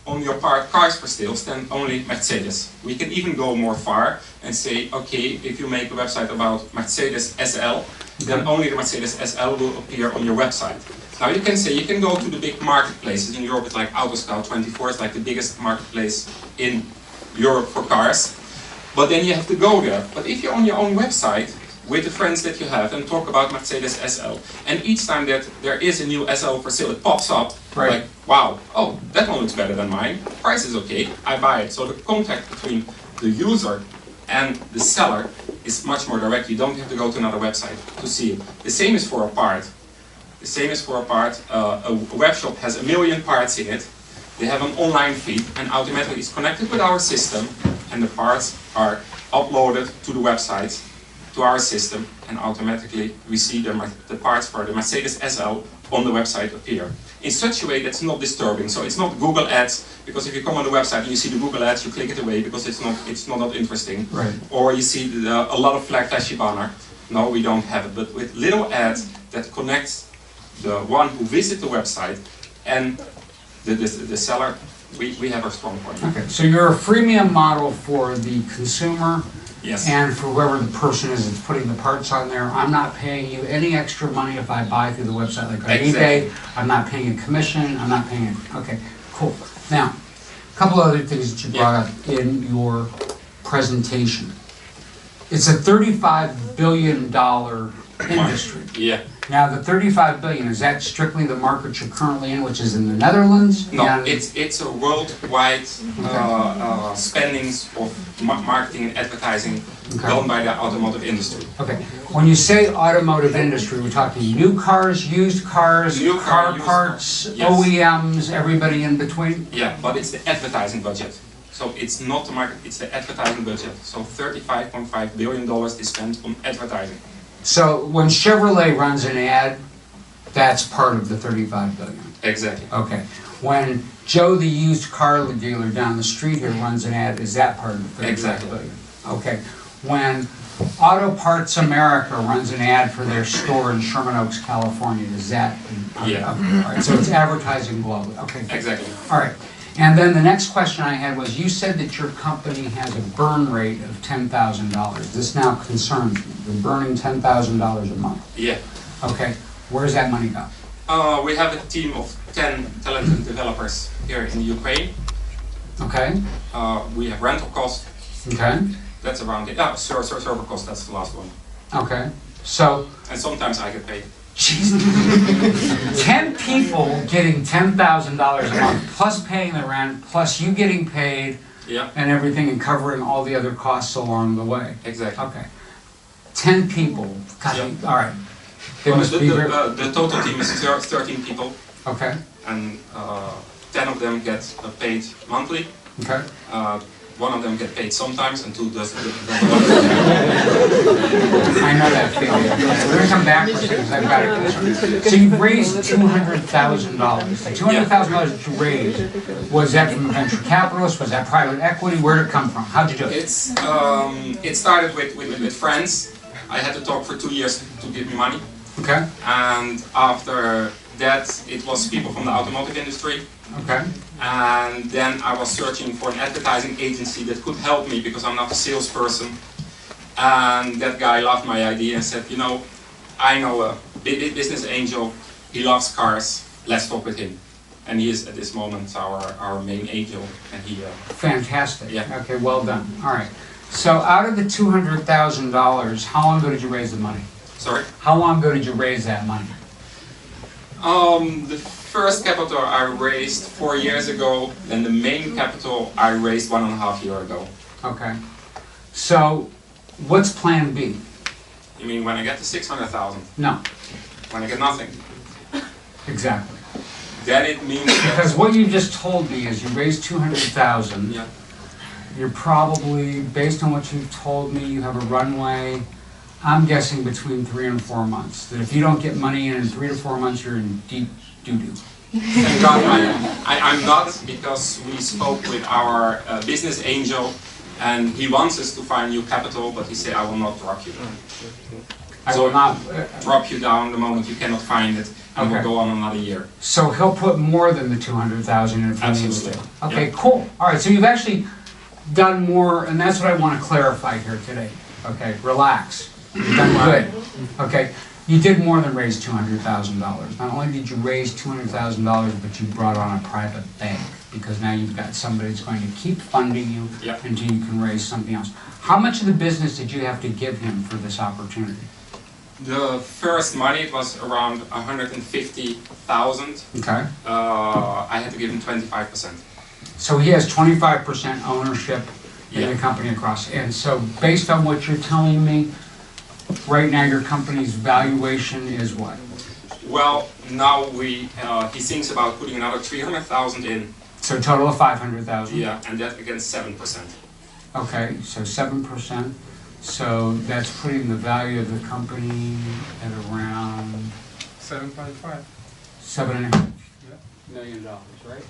Speaker 12: on your part cars for sale stand only Mercedes. We can even go more far and say, okay, if you make a website about Mercedes SL, then only the Mercedes SL will appear on your website. Now you can say, you can go to the big marketplaces in Europe. It's like Autoscout24, it's like the biggest marketplace in Europe for cars. But then you have to go there. But if you're on your own website, with the friends that you have, and talk about Mercedes SL, and each time that there is a new SL for sale, it pops up, like, wow, oh, that one looks better than mine, price is okay, I buy it. So the contact between the user and the seller is much more direct. You don't have to go to another website to see it. The same is for a part. The same is for a part. A web shop has 1 million parts in it. They have an online feed, and automatically it's connected with our system, and the parts are uploaded to the website, to our system, and automatically we see the parts for the Mercedes SL on the website appear. In such a way that's not disturbing. So it's not Google ads, because if you come on the website and you see the Google ads, you click it away because it's not interesting.
Speaker 1: Right.
Speaker 12: Or you see a lot of flashy banner. No, we don't have it. But with little ads that connects the one who visits the website and the seller, we have a strong point.
Speaker 1: Okay, so you're a freemium model for the consumer.
Speaker 12: Yes.
Speaker 1: And for whoever the person is that's putting the parts on there. I'm not paying you any extra money if I buy through the website like on eBay. I'm not paying a commission. I'm not paying it. Okay, cool. Now, a couple other things that you brought up in your presentation. It's a $35 billion industry.
Speaker 12: Yeah.
Speaker 1: Now, the $35 billion, is that strictly the market you're currently in, which is in the Netherlands?
Speaker 12: No,
Speaker 1: And
Speaker 12: it's a worldwide spendings of marketing and advertising done by the automotive industry.
Speaker 1: Okay, when you say automotive industry, we're talking new cars, used cars,
Speaker 12: New
Speaker 1: car
Speaker 12: used
Speaker 1: parts,
Speaker 12: cars, yes.
Speaker 1: OEMs, everybody in between?
Speaker 12: Yeah, but it's the advertising budget. So it's not the market, it's the advertising budget. So $35.5 billion is spent on advertising.
Speaker 1: So when Chevrolet runs an ad, that's part of the $35 billion?
Speaker 12: Exactly.
Speaker 1: Okay. When Joe, the used car dealer down the street here, runs an ad, is that part of the $35 billion? Okay. When Auto Parts America runs an ad for their store in Sherman Oaks, California, is that?
Speaker 12: Yeah.
Speaker 1: All right, so it's advertising globally. Okay.
Speaker 12: Exactly.
Speaker 1: All right. And then the next question I had was, you said that your company has a burn rate of $10,000. This now concerns me. You're burning $10,000 a month.
Speaker 12: Yeah.
Speaker 1: Okay. Where does that money go?
Speaker 12: We have a team of 10 talented developers here in Ukraine.
Speaker 1: Okay.
Speaker 12: We have rental costs.
Speaker 1: Okay.
Speaker 12: That's around it. Server cost, that's the last one.
Speaker 1: Okay. So.
Speaker 12: And sometimes I get paid.
Speaker 1: Jeez. 10 people getting $10,000 a month, plus paying the rent, plus you getting paid, and everything, and covering all the other costs along the way.
Speaker 12: Exactly.
Speaker 1: Okay. 10 people. God, all right. They must be
Speaker 12: the total team is 13 people.
Speaker 1: Okay.
Speaker 12: And 10 of them get paid monthly.
Speaker 1: Okay.
Speaker 12: One of them get paid sometimes, and 2 doesn't.
Speaker 1: I know that feeling. We're going to come back for a second because I've got a concern. So you've raised $200,000. The $200,000 that you raised, was that from venture capitalists? Was that private equity? Where did it come from? How'd you do it?
Speaker 12: It started with friends. I had to talk for 2 years to give me money.
Speaker 1: Okay.
Speaker 12: And after that, it was people from the automotive industry.
Speaker 1: Okay.
Speaker 12: And then I was searching for an advertising agency that could help me because I'm not a salesperson. And that guy loved my idea and said, you know, I know a business angel, he loves cars, let's talk with him. And he is at this moment our main angel, and he...
Speaker 1: Fantastic.
Speaker 12: Yeah.
Speaker 1: Okay, well done. All right. So out of the $200,000, how long ago did you raise the money?
Speaker 12: Sorry?
Speaker 1: How long ago did you raise that money?
Speaker 12: The first capital I raised 4 years ago, and the main capital I raised 1.5 years ago.
Speaker 1: Okay. So what's plan B?
Speaker 12: You mean when I get to 600,000?
Speaker 1: No,
Speaker 12: When I get nothing?
Speaker 1: exactly.
Speaker 12: Then it means that...
Speaker 1: Because what you just told me is you raised 200,000.
Speaker 12: Yeah.
Speaker 1: You're probably, based on what you've told me, you have a runway, I'm guessing between 3 and 4 months. That if you don't get money in 3 to 4 months, you're in deep doo-doo.
Speaker 12: Thank God I'm not, because we spoke with our business angel, and he wants us to find new capital, but he said, I will not drop you.
Speaker 1: I will not
Speaker 12: drop you down the moment you cannot find it, and
Speaker 1: Okay.
Speaker 12: we'll go on another year.
Speaker 1: So he'll put more than the 200,000 in if he needs to.
Speaker 12: Absolutely.
Speaker 1: Okay,
Speaker 12: Yeah.
Speaker 1: cool. All right, so you've actually done more, and that's what I want to clarify here today. Okay, relax. You've done good. Okay, you did more than raise $200,000. Not only did you raise $200,000, but you brought on a private bank, because now you've got somebody that's going to keep funding you
Speaker 12: Yeah.
Speaker 1: until you can raise something else. How much of the business did you have to give him for this opportunity?
Speaker 12: The first money, it was around 150,000.
Speaker 1: Okay.
Speaker 12: I had to give him 25%.
Speaker 1: So he has 25% ownership in
Speaker 12: Yeah.
Speaker 1: the company across. And so based on what you're telling me, right now your company's valuation is what?
Speaker 12: Well, now he thinks about putting another 300,000 in.
Speaker 1: So a total of 500,000?
Speaker 12: Yeah, and that against 7%.
Speaker 1: Okay, so 7%. So that's putting the value of the company at around
Speaker 8: 7.5.
Speaker 1: $7.5 million, right?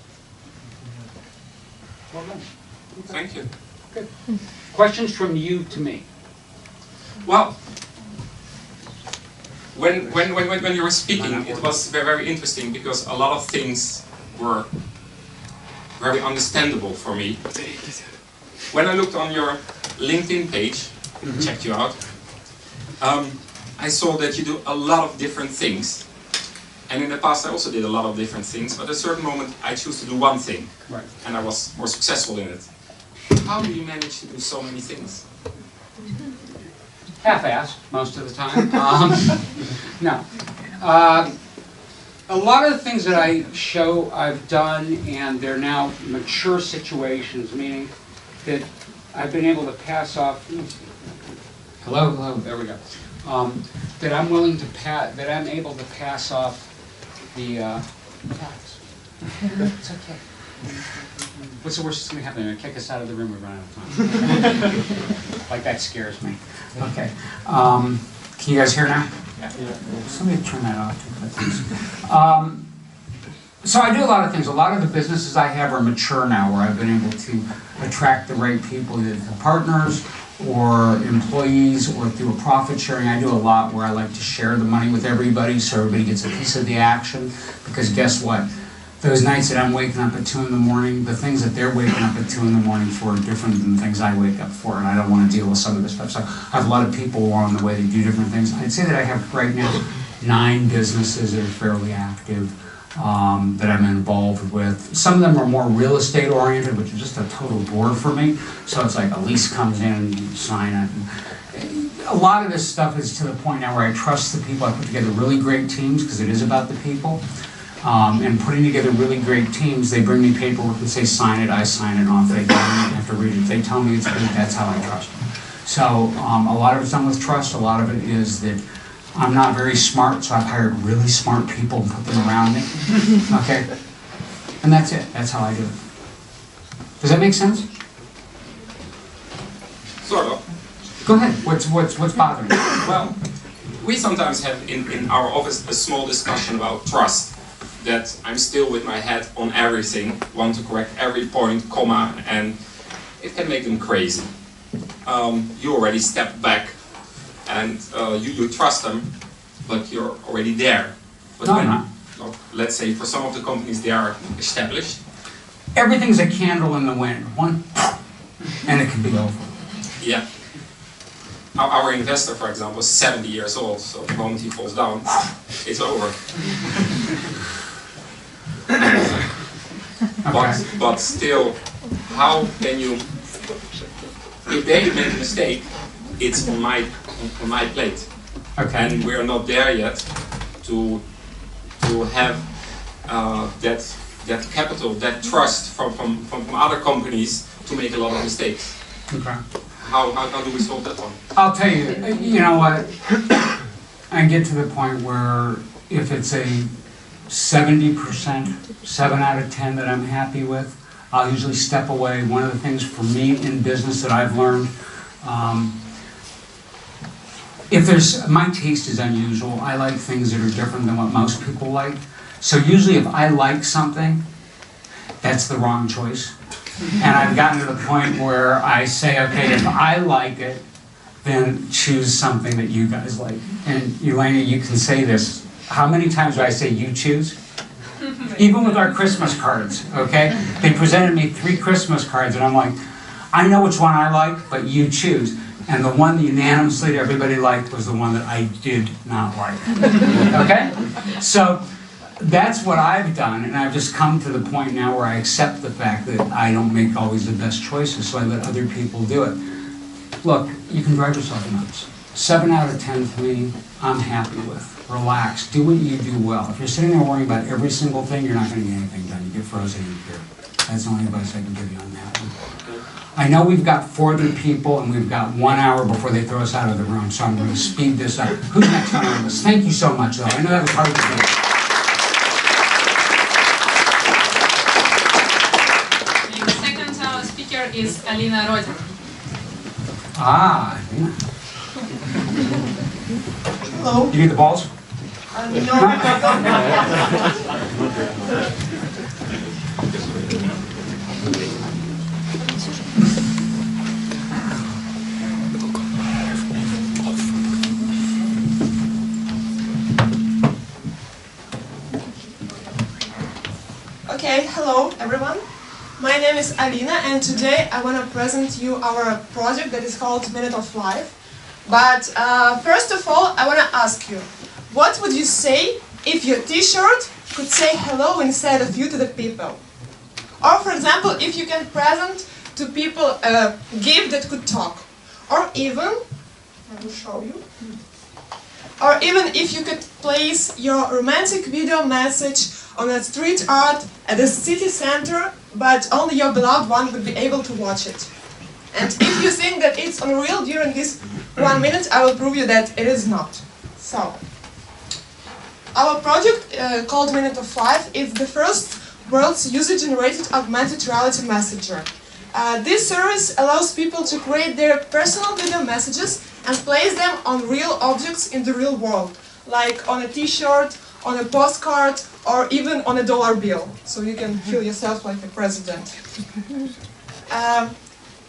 Speaker 1: Well done.
Speaker 12: Thank you.
Speaker 1: Good. Questions from you to me?
Speaker 12: Well, when you were speaking, it was very, very interesting, because a lot of things were very understandable for me. When I looked on your LinkedIn page, checked you out, I saw that you do a lot of different things. And in the past I also did a lot of different things, but at a certain moment I choose to do one thing.
Speaker 1: Right.
Speaker 12: And I was more successful in it. How do you manage to do so many things?
Speaker 1: Half-assed most of the time. No. A lot of the things that I show I've done, and they're now mature situations, meaning that I've been able to pass off. Hello, there we go. That I'm willing to that I'm able to pass off the tax. It's okay. What's the worst that's going to happen? They're going to kick us out of the room. We run out of time. Like that scares me. Okay. Can you guys hear now? Yeah. Somebody turn that off. So I do a lot of things. A lot of the businesses I have are mature now, where I've been able to attract the right people, either the partners or employees, or through a profit sharing. I do a lot where I like to share the money with everybody so everybody gets a piece of the action. Because guess what? Those nights that I'm waking up at 2 in the morning, the things that they're waking up at 2 in the morning for are different than the things I wake up for, and I don't want to deal with some of this stuff. So I have a lot of people along the way that do different things. I'd say that I have right now 9 businesses that are fairly active that I'm involved with. Some of them are more real estate oriented, which is just a total bore for me. So it's like a lease comes in and you sign it. And a lot of this stuff is to the point now where I trust the people. I put together really great teams because it is about the people. And putting together really great teams, they bring me paperwork and say sign it, I sign it off. They don't have to read it. If they tell me it's good, that's how I trust them. So a lot of it's done with trust. A lot of it is that I'm not very smart, so I've hired really smart people and put them around me. Okay? And that's it. That's how I do it. Does that make sense?
Speaker 12: Sort of.
Speaker 1: Go ahead. What's bothering you?
Speaker 12: Well, we sometimes have in our office a small discussion about trust. That I'm still with my head on everything, want to correct every point, comma, and it can make them crazy. You already stepped back, and you trust them, but you're already there. But
Speaker 1: No, I'm not.
Speaker 12: Let's say for some of the companies they are established.
Speaker 1: Everything's a candle in the wind. One, and it can be over.
Speaker 12: Yeah. Our investor, for example, is 70 years old, so the moment he falls down, it's over.
Speaker 1: Okay.
Speaker 12: But still, how can you if they make a mistake, it's on my plate.
Speaker 1: Okay.
Speaker 12: And we are not there yet to have that capital, that trust from other companies to make a lot of mistakes.
Speaker 1: Okay.
Speaker 12: How do we solve that one?
Speaker 1: I'll tell you, you know what? I get to the point where if it's a 70%, 7 out of 10 that I'm happy with, I'll usually step away. One of the things for me in business that I've learned, my taste is unusual. I like things that are different than what most people like. So usually if I like something, that's the wrong choice. And I've gotten to the point where I say, okay, if I like it, then choose something that you guys like. And Elena, you can say this. How many times do I say you choose? Even with our Christmas cards, okay? They presented me 3 Christmas cards and I'm like, I know which one I like, but you choose. And the one that unanimously everybody liked was the one that I did not like, okay? So that's what I've done, and I've just come to the point now where I accept the fact that I don't make always the best choices, so I let other people do it. Look, you can drive yourself nuts. 7 out of 10 to me, I'm happy with. Relax, do what you do well. If you're sitting there worrying about every single thing, you're not going to get anything done. You get frozen in here. That's the only advice I can give you on that one. I know we've got 40 people and we've got 1 hour before they throw us out of the room, so I'm going to speed this up. Who's next on our list? Thank you so much, though. I know that was hard to do.
Speaker 9: Is Alina Rodin.
Speaker 1: Ah, Alina.
Speaker 4: Hello.
Speaker 1: You need the balls?
Speaker 4: No. Okay, hello everyone. My name is Alina and today I want to present you our project that is called Minute of Life. But first of all, I want to ask you, what would you say if your t-shirt could say hello inside of you to the people? Or for example, if you can present to people a gift that could talk. Or even, I will show you. Or even if you could place your romantic video message on a street art at a city center, but only your beloved one would be able to watch it. And if you think that it's unreal during this 1 minute, I will prove you that it is not. So, our project called Minute of Life is the first world's user-generated augmented reality messenger. This service allows people to create their personal video messages and place them on real objects in the real world, like on a t-shirt, on a postcard, or even on a dollar bill, so you can feel yourself like a president.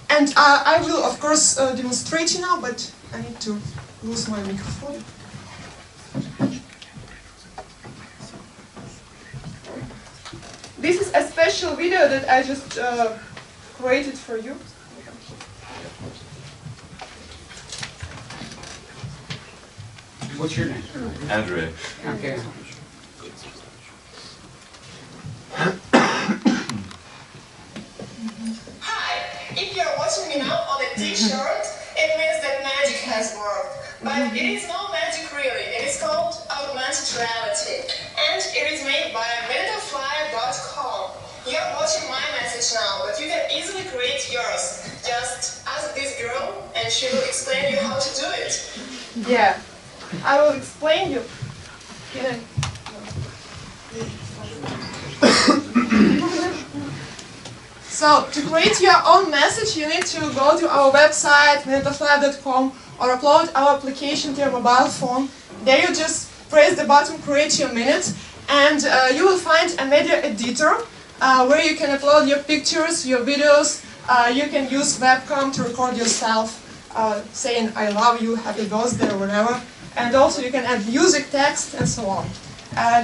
Speaker 4: And I will, of course, demonstrate you now, but I need to lose my microphone. This is a special video that I just created for you.
Speaker 1: What's your name?
Speaker 16: Andrea.
Speaker 1: Okay.
Speaker 4: Hi, if you're watching me now on a t-shirt, it means that magic has worked. But it is no magic really, it is called augmented reality. And it is made by minuteofflight.com. You're watching my message now, but you can easily create yours. Just ask this girl and she will explain you how to do it. Yeah, I will explain you. Can I? So, to create your own message, you need to go to our website, minuteofflife.com, or upload our application to your mobile phone. There you just press the button, create your minute, and you will find a media editor where you can upload your pictures, your videos. You can use webcam to record yourself saying, I love you, happy birthday, or whatever. And also you can add music, text, and so on.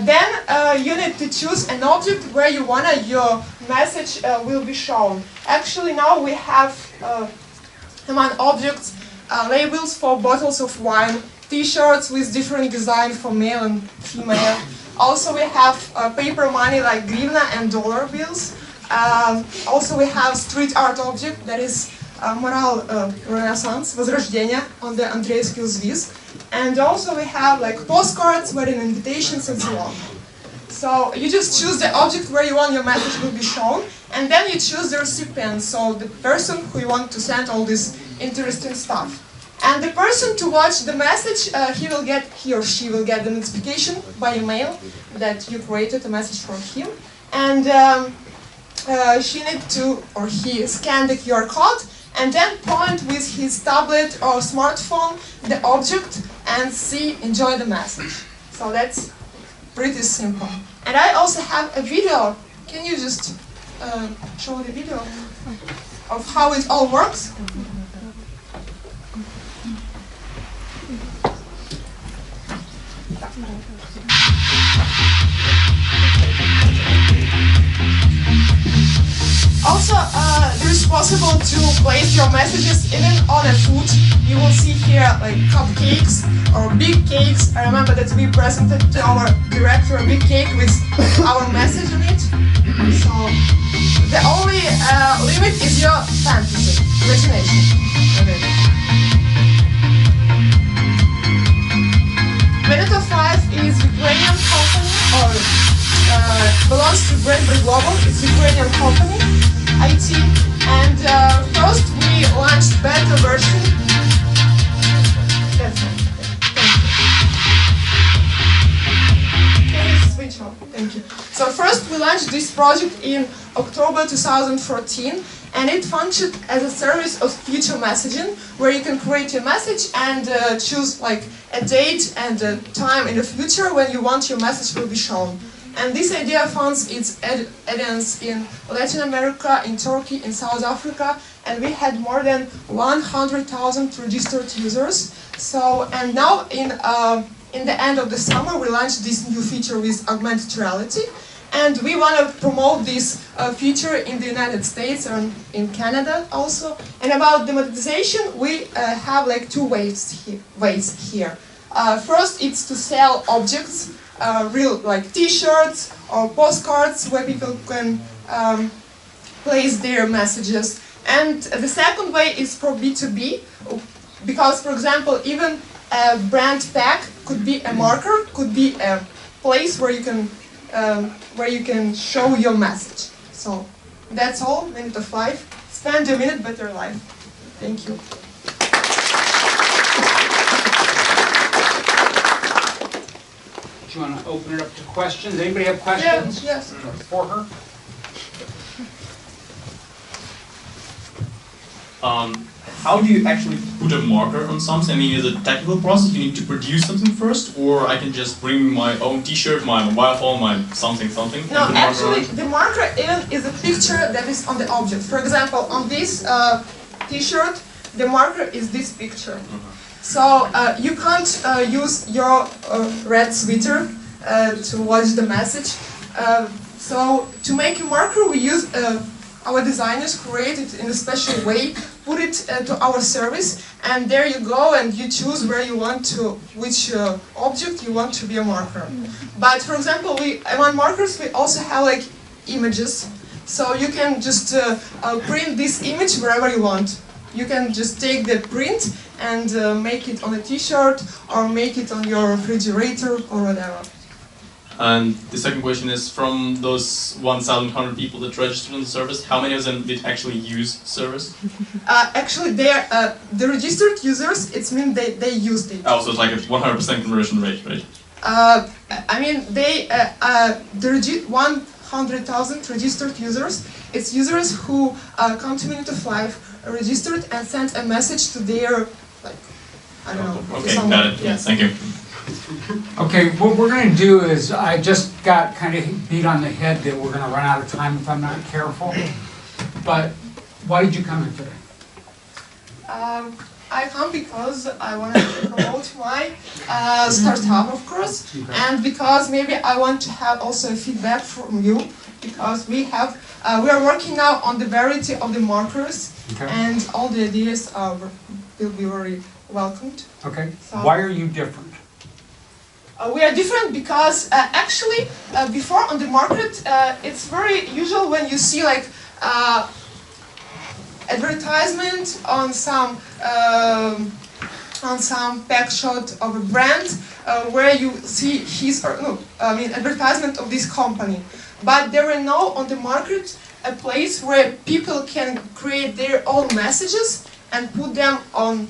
Speaker 4: Then you need to choose an object where you want your message will be shown. Actually now we have among objects labels for bottles of wine, t-shirts with different design for male and female. Also we have paper money like hryvnia and dollar bills. Also we have street art object that is Moral Renaissance, Возрождение on the Andreevsky Viz. And also we have like postcards, wedding invitations, and so on. So you just choose the object where you want your message will be shown, and then you choose the recipient, so the person who you want to send all this interesting stuff. And the person to watch the message, he or she will get the notification by email that you created a message for him. And she need to, or he, scan the QR code and then point with his tablet or smartphone the object and enjoy the message. So that's pretty simple. And I also have a video. Can you just show the video of how it all works? Also, it is possible to place your messages even on a food. You will see here like cupcakes or big cakes. I remember that we presented to our director a big cake with our message on it. So the only limit is your fantasy, imagination. Minuto 5 is Ukrainian company, or belongs to Brand Global. It's Ukrainian company, IT. And first we launched beta version. That's all. Can you switch on? Thank you. So first we launched this project in October 2014, and it functioned as a service of future messaging, where you can create your message and choose like a date and a time in the future when you want your message will be shown. And this idea finds its audience in Latin America, in Turkey, in South Africa, and we had more than 100,000 registered users. So, and now in the end of the summer, we launched this new feature with augmented reality. And we want to promote this feature in the United States and in Canada also. And about the monetization, we have like two ways here. First, it's to sell objects, real like T-shirts or postcards where people can place their messages. And the second way is for B2B, because, for example, even a brand tag could be a marker, could be a place where you can show your message. So that's all, minute 5. Spend your minute better life. Thank you.
Speaker 1: Do you want to open it up to questions? Anybody have questions?
Speaker 4: Yes.
Speaker 1: For her?
Speaker 13: How do you actually put a marker on something? I mean, is it a technical process? You need to produce something first, or I can just bring my own T-shirt, my mobile phone, my something.
Speaker 4: No, actually, the marker is a picture that is on the object. For example, on this T-shirt, the marker is this picture. So you can't use your red sweater to watch the message. So to make a marker, we use our designers create it in a special way, put it to our service, and there you go, and you choose where you want to, which object you want to be a marker. But for example, among markers, we also have like images, so you can just print this image wherever you want. You can just take the print and make it on a T-shirt or make it on your refrigerator or whatever.
Speaker 13: And the second question is, from those 1,100 people that registered on the service, how many of them did actually use the service?
Speaker 4: Actually, the registered users, it means they used it.
Speaker 13: Oh, so it's like a 100% conversion rate, right?
Speaker 4: I mean, the 100,000 registered users, it's users who come to Minute of Life, registered and sent a message to their, like, I don't know.
Speaker 13: Okay, got it. Yes, thank you.
Speaker 1: Okay, what we're going to do is, I just got kind of beat on the head that we're going to run out of time if I'm not careful. But why did you come in today?
Speaker 4: I come because I wanted to promote my startup, of course, and because maybe I want to have also feedback from you, because we are working now on the variety of the markers, and all the ideas will be very welcomed.
Speaker 1: Okay.
Speaker 4: So,
Speaker 1: why are you different?
Speaker 4: We are different because actually before on the market it's very usual when you see like advertisement on some pack shot of a brand where you see advertisement of this company. But there are no on the market a place where people can create their own messages and put them on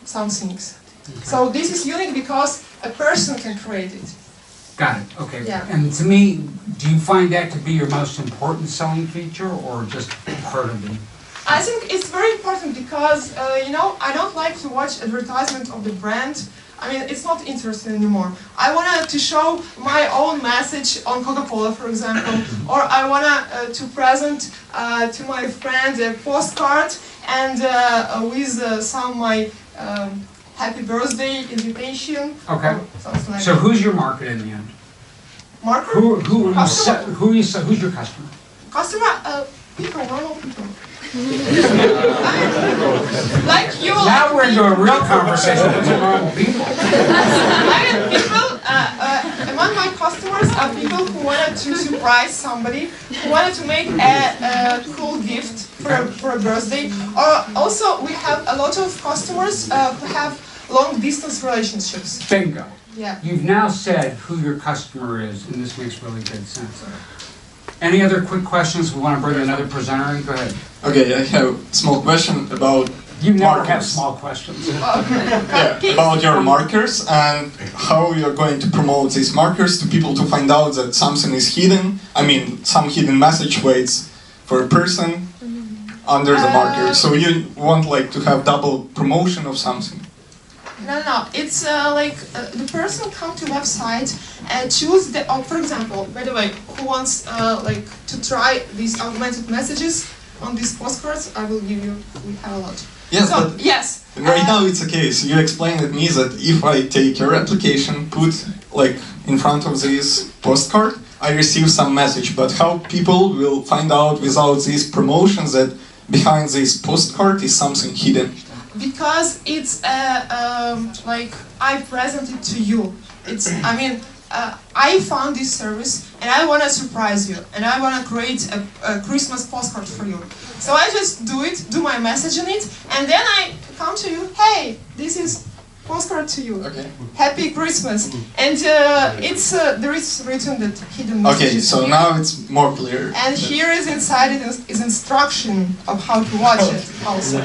Speaker 4: some things.
Speaker 1: Okay.
Speaker 4: So this is unique because a person can create it.
Speaker 1: Got it, okay.
Speaker 4: Yeah.
Speaker 1: And to me, do you find that to be your most important selling feature or just part of it?
Speaker 4: I think it's very important because, I don't like to watch advertisement of the brand. I mean, it's not interesting anymore. I wanted to show my own message on Coca-Cola, for example, or I wanted to present to my friend a postcard and with some my happy birthday invitation.
Speaker 1: Okay.
Speaker 4: Or something like
Speaker 1: So
Speaker 4: that.
Speaker 1: who's your market in the end?
Speaker 4: Market?
Speaker 1: Who's your customer?
Speaker 4: Customer? People, normal people. Like you.
Speaker 1: Now we're into a real conversation with normal people.
Speaker 4: Among my customers are people who wanted to surprise somebody, who wanted to make a cool gift for a birthday. Or also we have a lot of customers who have long distance relationships.
Speaker 1: Bingo.
Speaker 4: Yeah.
Speaker 1: You've now said who your customer is, and this makes really good sense. Any other quick questions? We want to bring another presenter in. Go ahead.
Speaker 10: Okay, I have a small question about
Speaker 1: You never have
Speaker 10: markers.
Speaker 1: small questions.
Speaker 10: Yeah, about your markers and how you're going to promote these markers to people to find out that something is hidden. I mean, some hidden message waits for a person under the marker. So you want like to have double promotion of something.
Speaker 4: No. It's like the person come to website and choose the. For example, by the way, who wants like to try these augmented messages on these postcards? I will give you. We have a lot.
Speaker 10: Yes,
Speaker 4: So,
Speaker 10: but
Speaker 4: yes.
Speaker 10: right now it's okay. So you explained to me that if I take your application, put like in front of this postcard, I receive some message. But how people will find out without these promotions that behind this postcard is something hidden?
Speaker 4: Because it's like I present it to you. I found this service and I want to surprise you and I want to create a Christmas postcard for you. So I just do my message on it, and then I come to you. Hey, this is postcard to you.
Speaker 10: Okay.
Speaker 4: Happy Christmas. And it's there is written that hidden messages.
Speaker 10: Okay, so
Speaker 4: here.
Speaker 10: now it's more clear.
Speaker 4: And here is inside it is instruction of how to watch it also.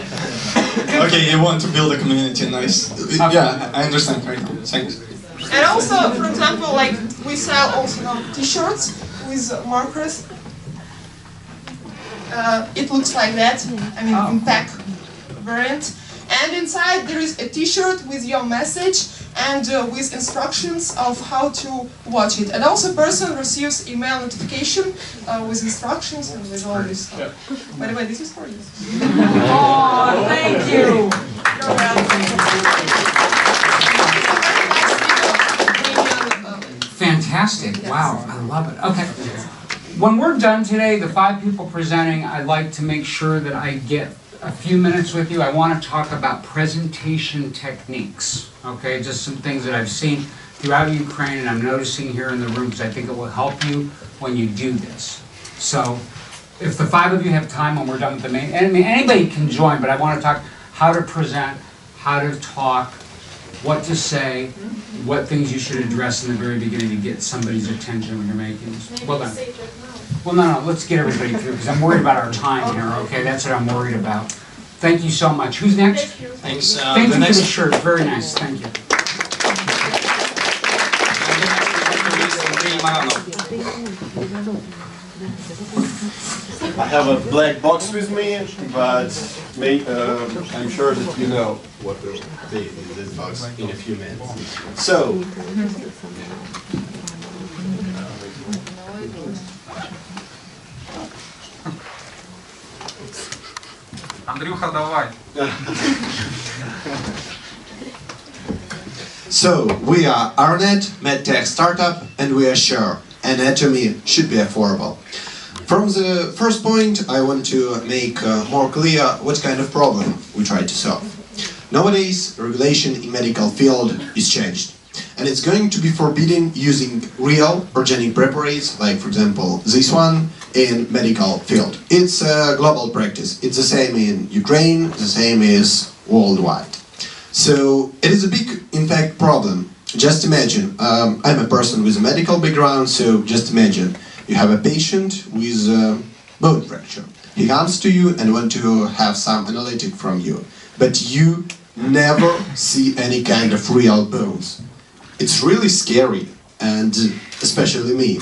Speaker 10: Okay, you want to build a community, nice. Yeah, I understand right now. Thanks.
Speaker 4: And also, for example, like we sell also now T-shirts with markers. It looks like that. I mean, in pack variant. And inside there is a T-shirt with your message and with instructions of how to watch it. And also, person receives email notification with instructions and with all this stuff. By the way, this is for you.
Speaker 1: Oh, thank you.
Speaker 4: You're welcome.
Speaker 1: Fantastic. Wow, I love it. Okay. When we're done today, the 5 people presenting, I'd like to make sure that I get a few minutes with you. I want to talk about presentation techniques. Okay, just some things that I've seen throughout Ukraine and I'm noticing here in the room because I think it will help you when you do this. So, if the 5 of you have time when we're done with the main, I mean, anybody can join, but I want to talk how to present, how to talk, what to say, what things you should address in the very beginning to get somebody's attention when you're making this. Well done. Well, no, let's get everybody through because I'm worried about our time here, okay? That's what I'm worried about. Thank you so much. Who's next?
Speaker 14: Thanks.
Speaker 1: Thank you for the shirt. Very nice. Thank you.
Speaker 6: I have a black box with me, but I'm sure that you know what will be in this box in a few minutes. So,
Speaker 16: Андрюха, давай.
Speaker 17: So, we are Arnet, medtech startup, and we are sure anatomy should be affordable. From the first point, I want to make more clear what kind of problem we try to solve. Nowadays, regulation in medical field is changed, and it's going to be forbidden using real organic preparates, like for example this one, in medical field. It's a global practice. It's the same in Ukraine, the same is worldwide. So it is a big, in fact, problem. Just imagine, I'm a person with a medical background, so just imagine you have a patient with a bone fracture. He comes to you and wants to have some analytic from you, but you never see any kind of real bones. It's really scary, and especially me.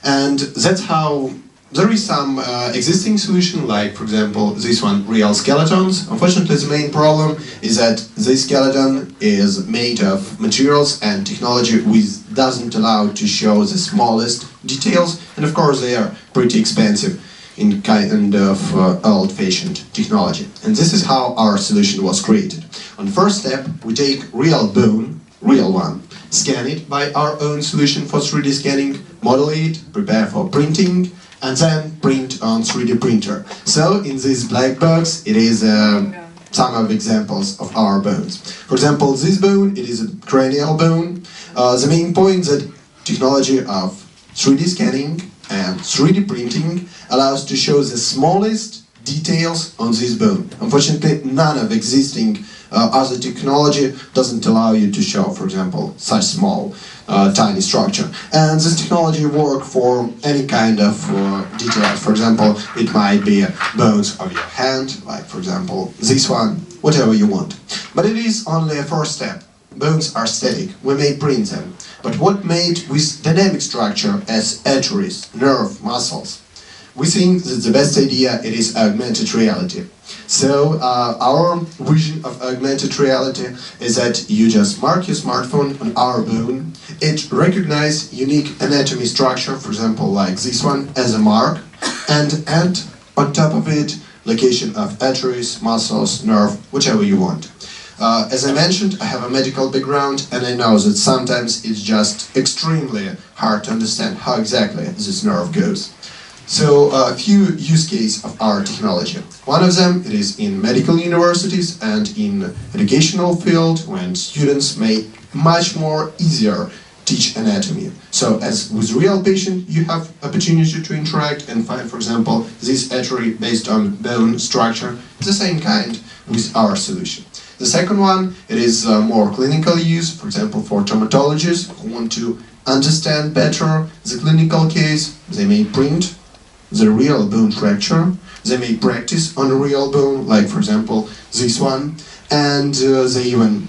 Speaker 17: And that's how there is some existing solution, like for example this one, real skeletons. Unfortunately, the main problem is that this skeleton is made of materials and technology which doesn't allow to show the smallest details, and of course they are pretty expensive in kind of old-fashioned technology. And this is how our solution was created. On first step, we take real bone, real one, scan it by our own solution for 3D scanning, model it, prepare for printing, and then print on 3D printer. So in this black box, it is some of examples of our bones. For example, this bone, it is a cranial bone. The main point that technology of 3D scanning and 3D printing allows to show the smallest details on this bone. Unfortunately, none of existing other technology doesn't allow you to show, for example, such small, tiny structure. And this technology works for any kind of details. For example, it might be bones of your hand, like for example this one, whatever you want. But it is only a first step. Bones are static, we may print them. But what made with dynamic structure as arteries, nerve, muscles? We think that the best idea it is augmented reality. So our vision of augmented reality is that you just mark your smartphone on our bone, it recognizes unique anatomy structure, for example like this one, as a mark, and add on top of it location of arteries, muscles, nerve, whatever you want. As I mentioned, I have a medical background and I know that sometimes it's just extremely hard to understand how exactly this nerve goes. So a few use cases of our technology. One of them it is in medical universities and in educational field when students may much more easier teach anatomy. So as with real patient you have opportunity to interact and find, for example, this artery based on bone structure, the same kind with our solution. The second one, it is more clinical use, for example, for traumatologists who want to understand better the clinical case. They may print the real bone fracture, they may practice on a real bone, like for example this one, and they even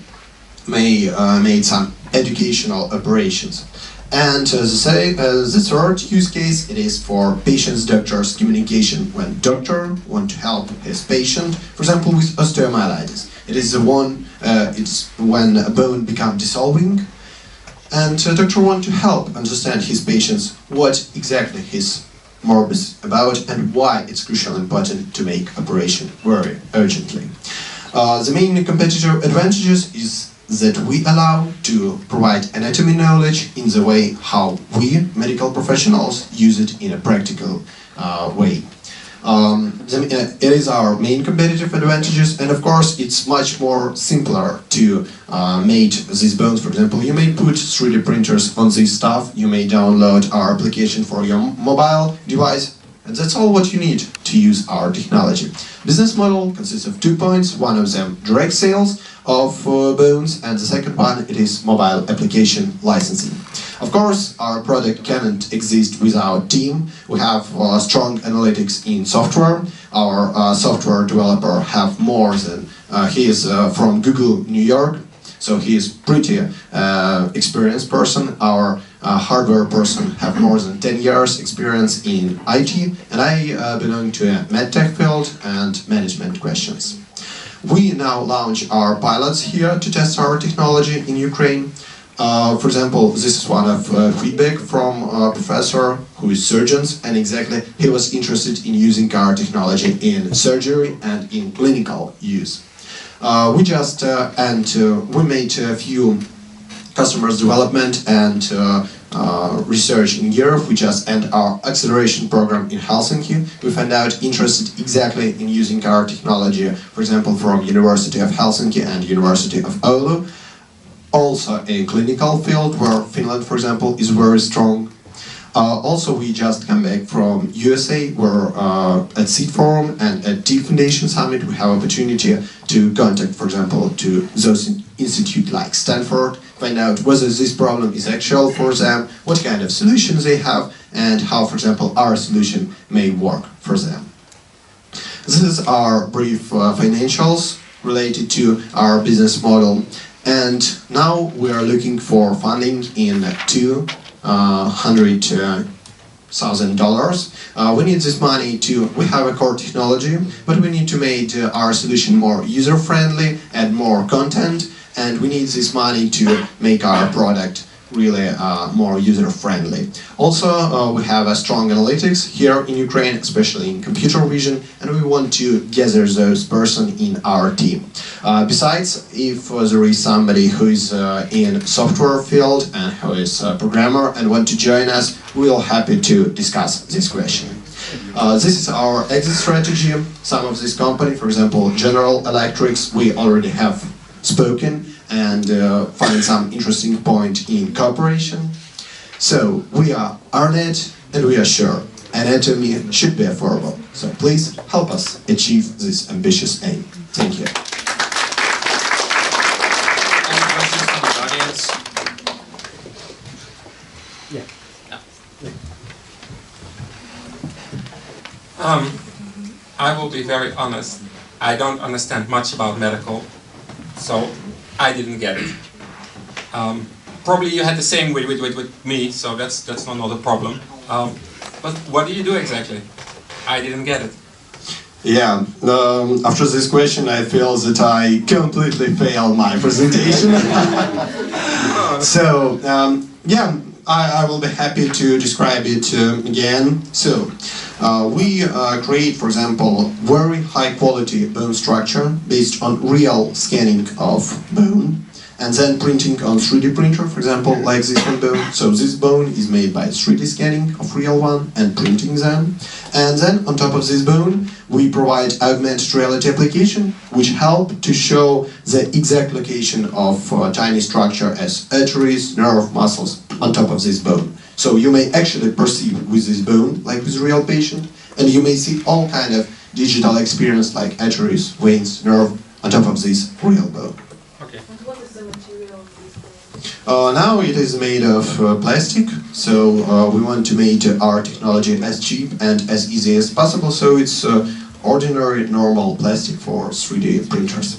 Speaker 17: may make some educational operations. And the third use case, it is for patients-doctors communication when doctor want to help his patient, for example with osteomyelitis. It is the one, it's when a bone becomes dissolving, and doctor want to help understand his patients what exactly his morbid about and why it's crucially important to make operation very urgently. The main competitive advantages is that we allow to provide anatomy knowledge in the way how we, medical professionals, use it in a practical way. It is our main competitive advantages, and of course it's much more simpler to make these bones. For example, you may put 3D printers on this stuff, you may download our application for your mobile device, and that's all what you need to use our technology. Business model consists of 2 points, one of them direct sales of bones, and the second one it is mobile application licensing. Of course, our product cannot exist without team. We have strong analytics in software. Our software developer have more than, he is from Google New York, so he is pretty experienced person. Our hardware person have more than 10 years experience in IT, and I belong to a medtech field and management questions. We now launch our pilots here to test our technology in Ukraine. For example, this is one of feedback from a professor who is surgeons, and exactly he was interested in using our technology in surgery and in clinical use. We just we made a few customers development and research in Europe. We just end our acceleration program in Helsinki. We found out interested exactly in using our technology, for example, from University of Helsinki and University of Oulu. Also a clinical field where Finland, for example, is very strong. Also, we just come back from USA, where at Seed Forum and at T Foundation Summit we have opportunity to contact, for example, to those institutes like Stanford, find out whether this problem is actual for them, what kind of solutions they have, and how, for example, our solution may work for them. This is our brief financials related to our business model, and now we are looking for funding in $200,000. We need this money we have a core technology, but we need to make our solution more user-friendly, add more content, and we need this money to make our product really more user-friendly. Also, we have a strong analytics here in Ukraine, especially in computer vision, and we want to gather those persons in our team. Besides, if there is somebody who is in software field and who is a programmer and want to join us, we are happy to discuss this question. This is our exit strategy. Some of this company, for example, General Electric, we already have spoken and find some interesting point in cooperation. So we are Arnet and we are sure anatomy should be affordable. So please help us achieve this ambitious aim. Thank you.
Speaker 12: Any questions from the audience? I will be very honest. I don't understand much about medical, so I didn't get it. Probably you had the same with me, so that's not a problem. But what do you do exactly? I didn't get it.
Speaker 17: Yeah, after this question I feel that I completely failed my presentation. So, yeah, I will be happy to describe it again. So, we create, for example, very high quality bone structure based on real scanning of bone and then printing on 3D printer, for example, like this one bone. So this bone is made by 3D scanning of real one and printing them. And then on top of this bone, we provide augmented reality application, which help to show the exact location of tiny structure as arteries, nerve, muscles on top of this bone. So you may actually perceive with this bone, like with a real patient, and you may see all kind of digital experience like arteries, veins, nerve on top of this real bone.
Speaker 12: Okay.
Speaker 2: And what is the material of this
Speaker 17: Now it is made of plastic, so we want to make our technology as cheap and as easy as possible, so it's ordinary, normal plastic for 3D printers.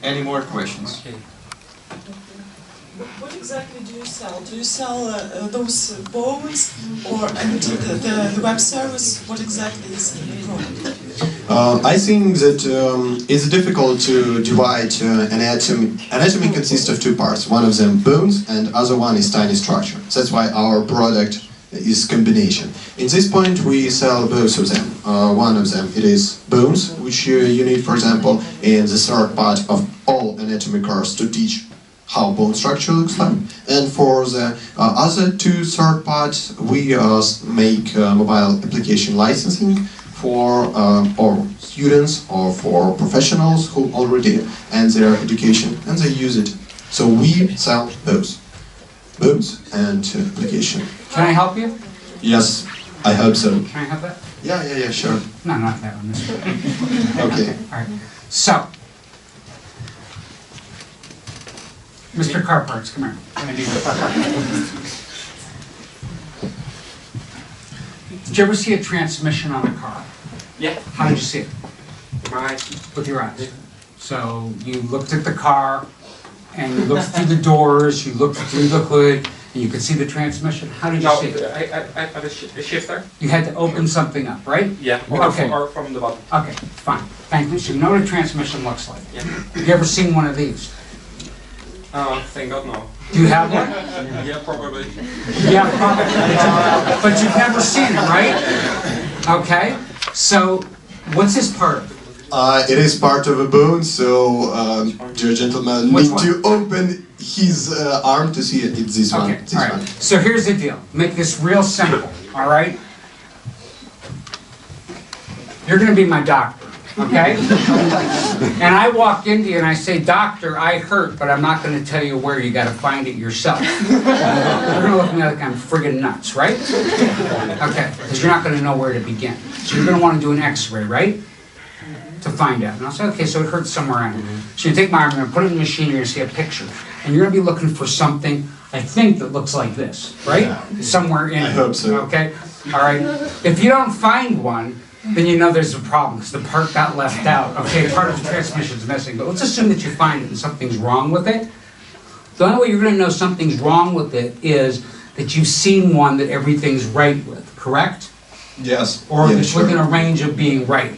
Speaker 14: Any more questions?
Speaker 4: What exactly do you sell? Do you sell those bones, or the web service? What exactly is the product?
Speaker 17: I think that it's difficult to divide anatomy. Anatomy consists of two parts. One of them bones, and other one is tiny structure. That's why our product is combination. In this point, we sell both of them. One of them it is bones, which you need, for example, in the third part of all anatomy course to teach how bone structure looks like. And for the other two third parts, we make mobile application licensing for or students or for professionals who already end their education and they use it. So we sell both bones and application.
Speaker 1: Can I help you?
Speaker 17: Yes, I hope so.
Speaker 1: Can I have that?
Speaker 17: Yeah, sure.
Speaker 1: No, not that one. This one.
Speaker 17: Okay.
Speaker 1: All right. So, Mr. Car Parts, come here. Did you ever see a transmission on a car?
Speaker 12: Yeah.
Speaker 1: How did you see it?
Speaker 12: Right.
Speaker 1: With your eyes. So you looked at the car, and you looked through the doors, you looked through the hood, and you could see the transmission. How did you
Speaker 12: No,
Speaker 1: see it?
Speaker 12: I had a shifter.
Speaker 1: You had to open something up, right?
Speaker 12: Yeah.
Speaker 1: Okay.
Speaker 12: Or from the bottom.
Speaker 1: Okay, fine. Thank you. So you know what a transmission looks like.
Speaker 12: Yeah.
Speaker 1: Have you ever seen one of these?
Speaker 12: Thank God no.
Speaker 1: Do you have one?
Speaker 12: Yeah, probably.
Speaker 1: Yeah, probably. But you've never seen it, right? Okay. So, what's this part of?
Speaker 17: It is part of a bone, so dear gentleman
Speaker 1: Which
Speaker 17: need
Speaker 1: one?
Speaker 17: to open his arm to see it. It's this one.
Speaker 1: Okay,
Speaker 17: This
Speaker 1: all right.
Speaker 17: one.
Speaker 1: So here's the deal. Make this real simple, all right? You're going to be my doctor, okay? And I walk into you and I say, doctor, I hurt, but I'm not gonna tell you where, you gotta find it yourself. You're gonna look at me like I'm friggin' nuts, right? Okay, because you're not gonna know where to begin. So you're gonna wanna do an x-ray, right? To find out. And I'll say, okay, so it hurts somewhere in. So you take my arm, you're gonna put it in the machine, you're gonna see a picture. And you're gonna be looking for something, I think, that looks like this, right? Somewhere in it.
Speaker 17: I hope so.
Speaker 1: Okay? All right. If you don't find one, then you know there's a problem, because the part got left out. Okay, part of the transmission's missing. But let's assume that you find it and something's wrong with it. The only way you're gonna know something's wrong with it is that you've seen one that everything's right with, correct?
Speaker 17: Yes.
Speaker 1: Or
Speaker 17: Yeah,
Speaker 1: that's
Speaker 17: sure.
Speaker 1: within a range of being right.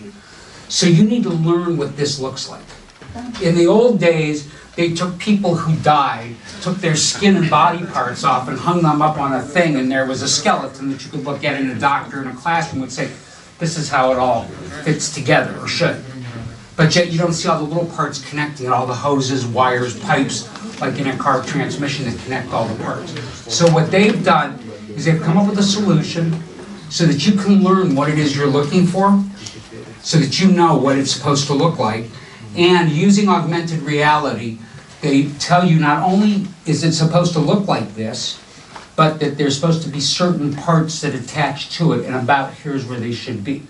Speaker 1: So you need to learn what this looks like. In the old days, they took people who died, took their skin and body parts off and hung them up on a thing, and there was a skeleton that you could look at, and a doctor in a classroom would say, this is how it all fits together, or should. But yet you don't see all the little parts connecting, all the hoses, wires, pipes, like in a car transmission that connect all the parts. So what they've done is they've come up with a solution so that you can learn what it is you're looking for, so that you know what it's supposed to look like. And using augmented reality, they tell you not only is it supposed to look like this, but that there's supposed to be certain parts that attach to it, and about here's where they should be.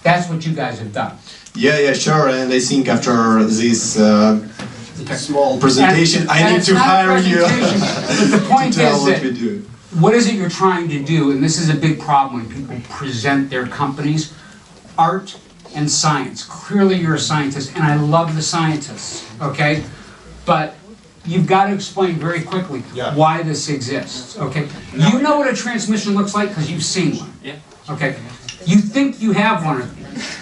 Speaker 1: That's what you guys have done.
Speaker 17: Yeah, sure. And I think after this small presentation, I need to hire you
Speaker 1: But the point
Speaker 17: to tell
Speaker 1: is
Speaker 17: what
Speaker 1: that
Speaker 17: we do.
Speaker 1: what is it you're trying to do? And this is a big problem when people present their companies. Art and science. Clearly you're a scientist, and I love the scientists, okay? But you've got to explain very quickly why this exists, okay? You know what a transmission looks like because you've seen one, okay? You think you have one of these,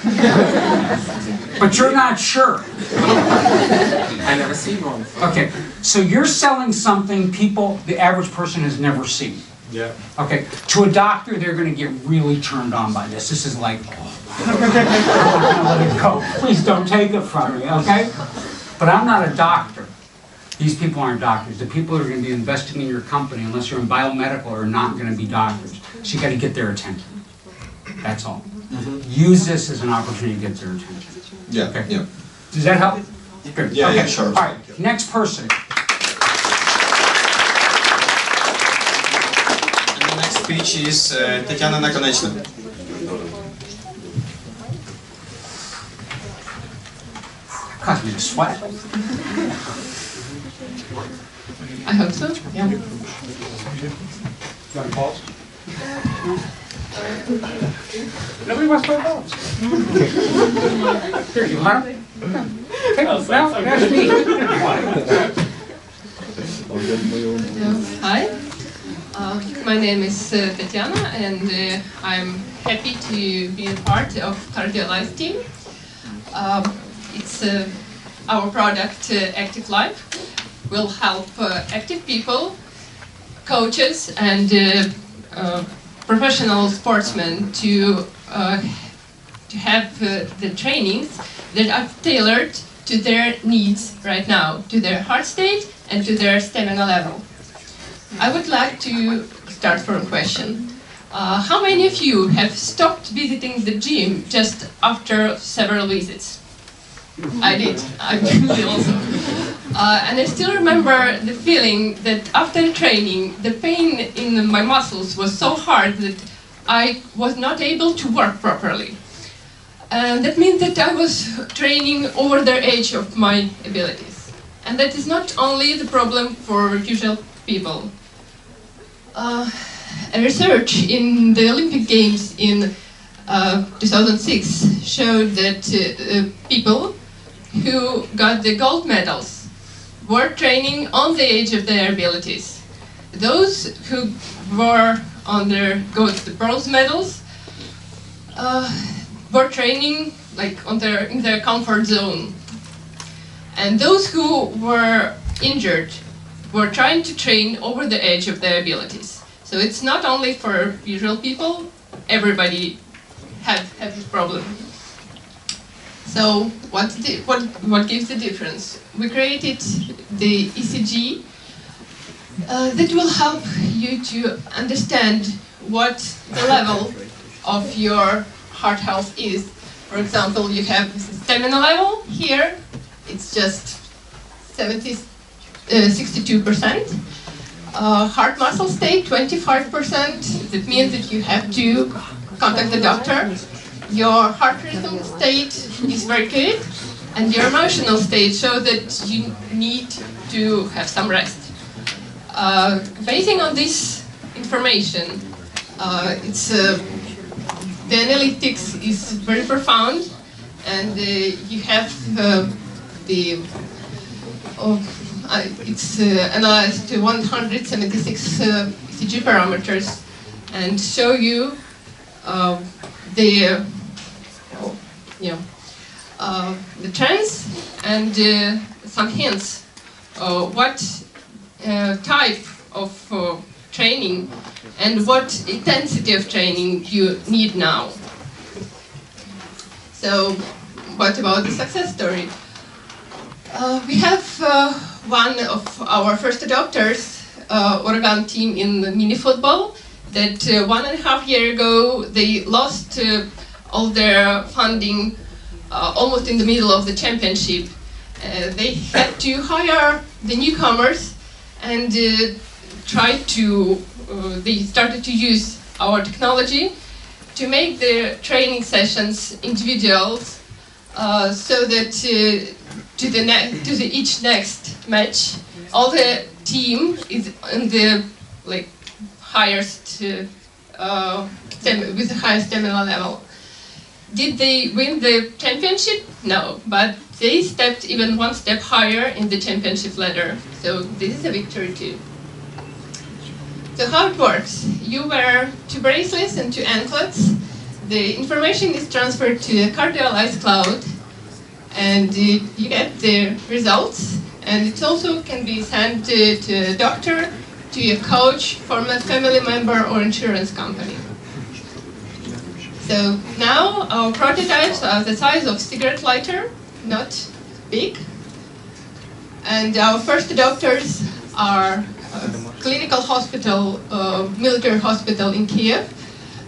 Speaker 1: but you're not sure.
Speaker 12: I never seen one.
Speaker 1: Okay, so you're selling something the average person has never seen.
Speaker 3: Yeah.
Speaker 1: Okay, to a doctor, they're gonna get really turned on by this. This is like, I'm not gonna let it go. Please don't take it from me, okay? But I'm not a doctor. These people aren't doctors. The people who are gonna be investing in your company, unless you're in biomedical, are not gonna be doctors. So you gotta get their attention. That's all. Use this as an opportunity to get their attention.
Speaker 17: Yeah,
Speaker 1: Okay.
Speaker 17: yeah.
Speaker 1: Does that help? Good.
Speaker 17: Yeah,
Speaker 1: Okay.
Speaker 17: yeah, sure.
Speaker 1: All right, next person.
Speaker 14: The next speech is Tatiana Nakonechna.
Speaker 1: Caused me to sweat.
Speaker 18: I hope so.
Speaker 1: Yeah. You want to pause? Nobody wants to pause. Here, you want it? Take it. No, that's me.
Speaker 18: Hi, my name is Tatiana, and I'm happy to be a part of CardioLife team. It's our product, Active Life, will help active people, coaches, and professional sportsmen to have the trainings that are tailored to their needs right now, to their heart state and to their stamina level. I would like to start from a question. How many of you have stopped visiting the gym just after several visits? I did. I did also. And I still remember the feeling that after training, the pain in my muscles was so hard that I was not able to work properly. And that means that I was training over the age of my abilities. And that is not only the problem for usual people. A research in the Olympic Games in 2006 showed that people who got the gold medals were training on the age of their abilities. Those who got the bronze medals were training like in their comfort zone. And those who were injured were trying to train over the edge of their abilities. So it's not only for usual people, everybody have this problem. So what gives the difference? We created the ECG that will help you to understand what the level of your heart health is For example, you have stamina level here, it's just 62%. Heart muscle state, 25%. That means that you have to contact the doctor. Your heart rhythm state is very good, and your emotional state shows that you need to have some rest. Basing on this information, the analytics is very profound, and you have it's analyzed 176 ECG parameters and show you the trends and some hints what type of training and what intensity of training you need now. So, what about the success story? We have one of our first adopters, Oregon team in mini football, that 1.5 years ago they lost all their funding almost in the middle of the championship. They had to hire the newcomers and they started to use our technology to make the training sessions individuals, so that to each next match, all the team is in the highest with the highest stamina level. Did they win the championship? No, but they stepped even one step higher in the championship ladder. So this is a victory too. So how it works? You wear 2 bracelets and 2 anklets. The information is transferred to the CardioAlyze cloud, and you get the results. And it also can be sent to a doctor, to a coach, from a family member or insurance company. So now our prototypes are the size of cigarette lighter, not big. And our first adopters are clinical hospital, military hospital in Kiev,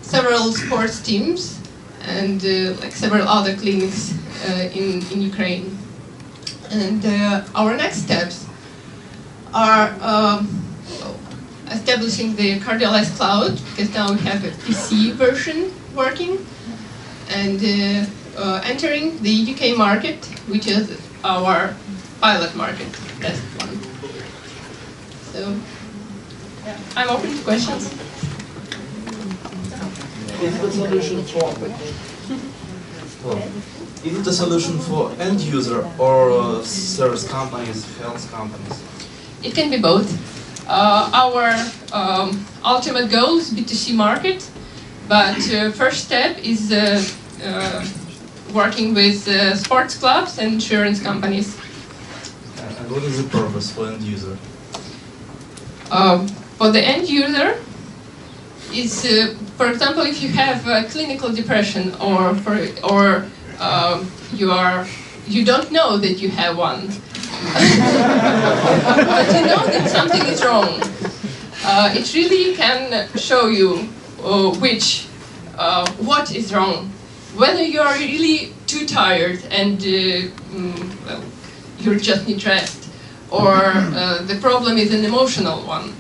Speaker 18: several sports teams, and several other clinics in Ukraine. And our next steps are establishing the CardioAlyze cloud, because now we have a PC version working, and entering the UK market, which is our pilot market, test one. So, yeah, I'm open to questions.
Speaker 19: Is the solution is it a solution for end user or service companies, health companies?
Speaker 18: It can be both. Our ultimate goal is B2C market, but first step is working with sports clubs and insurance companies.
Speaker 19: And what is the purpose for end user?
Speaker 18: For the end user, is for example, if you have clinical depression, or you don't know that you have one, but you know that something is wrong. It really can show you what is wrong. Whether you are really too tired and you just need rest, or the problem is an emotional one,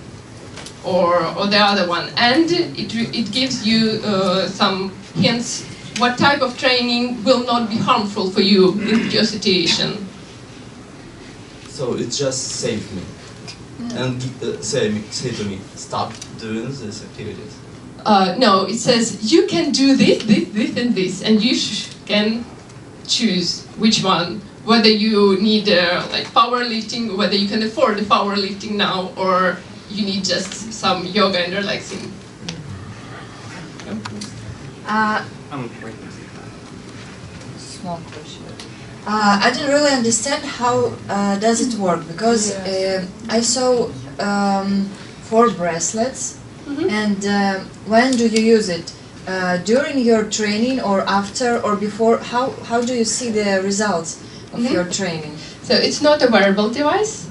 Speaker 18: or the other one. And it gives you some hints what type of training will not be harmful for you in your situation.
Speaker 19: So it just saved me. And say to me, stop doing these activities.
Speaker 18: No, it says you can do this, and this, and you can choose which one. Whether you need powerlifting, whether you can afford the powerlifting now, or you need just some yoga and relaxing.
Speaker 20: Small question. I didn't really understand how does it work, because I saw 4 bracelets, and when do you use it? During your training, or after, or before? How do you see the results of your training?
Speaker 18: So it's not a wearable device.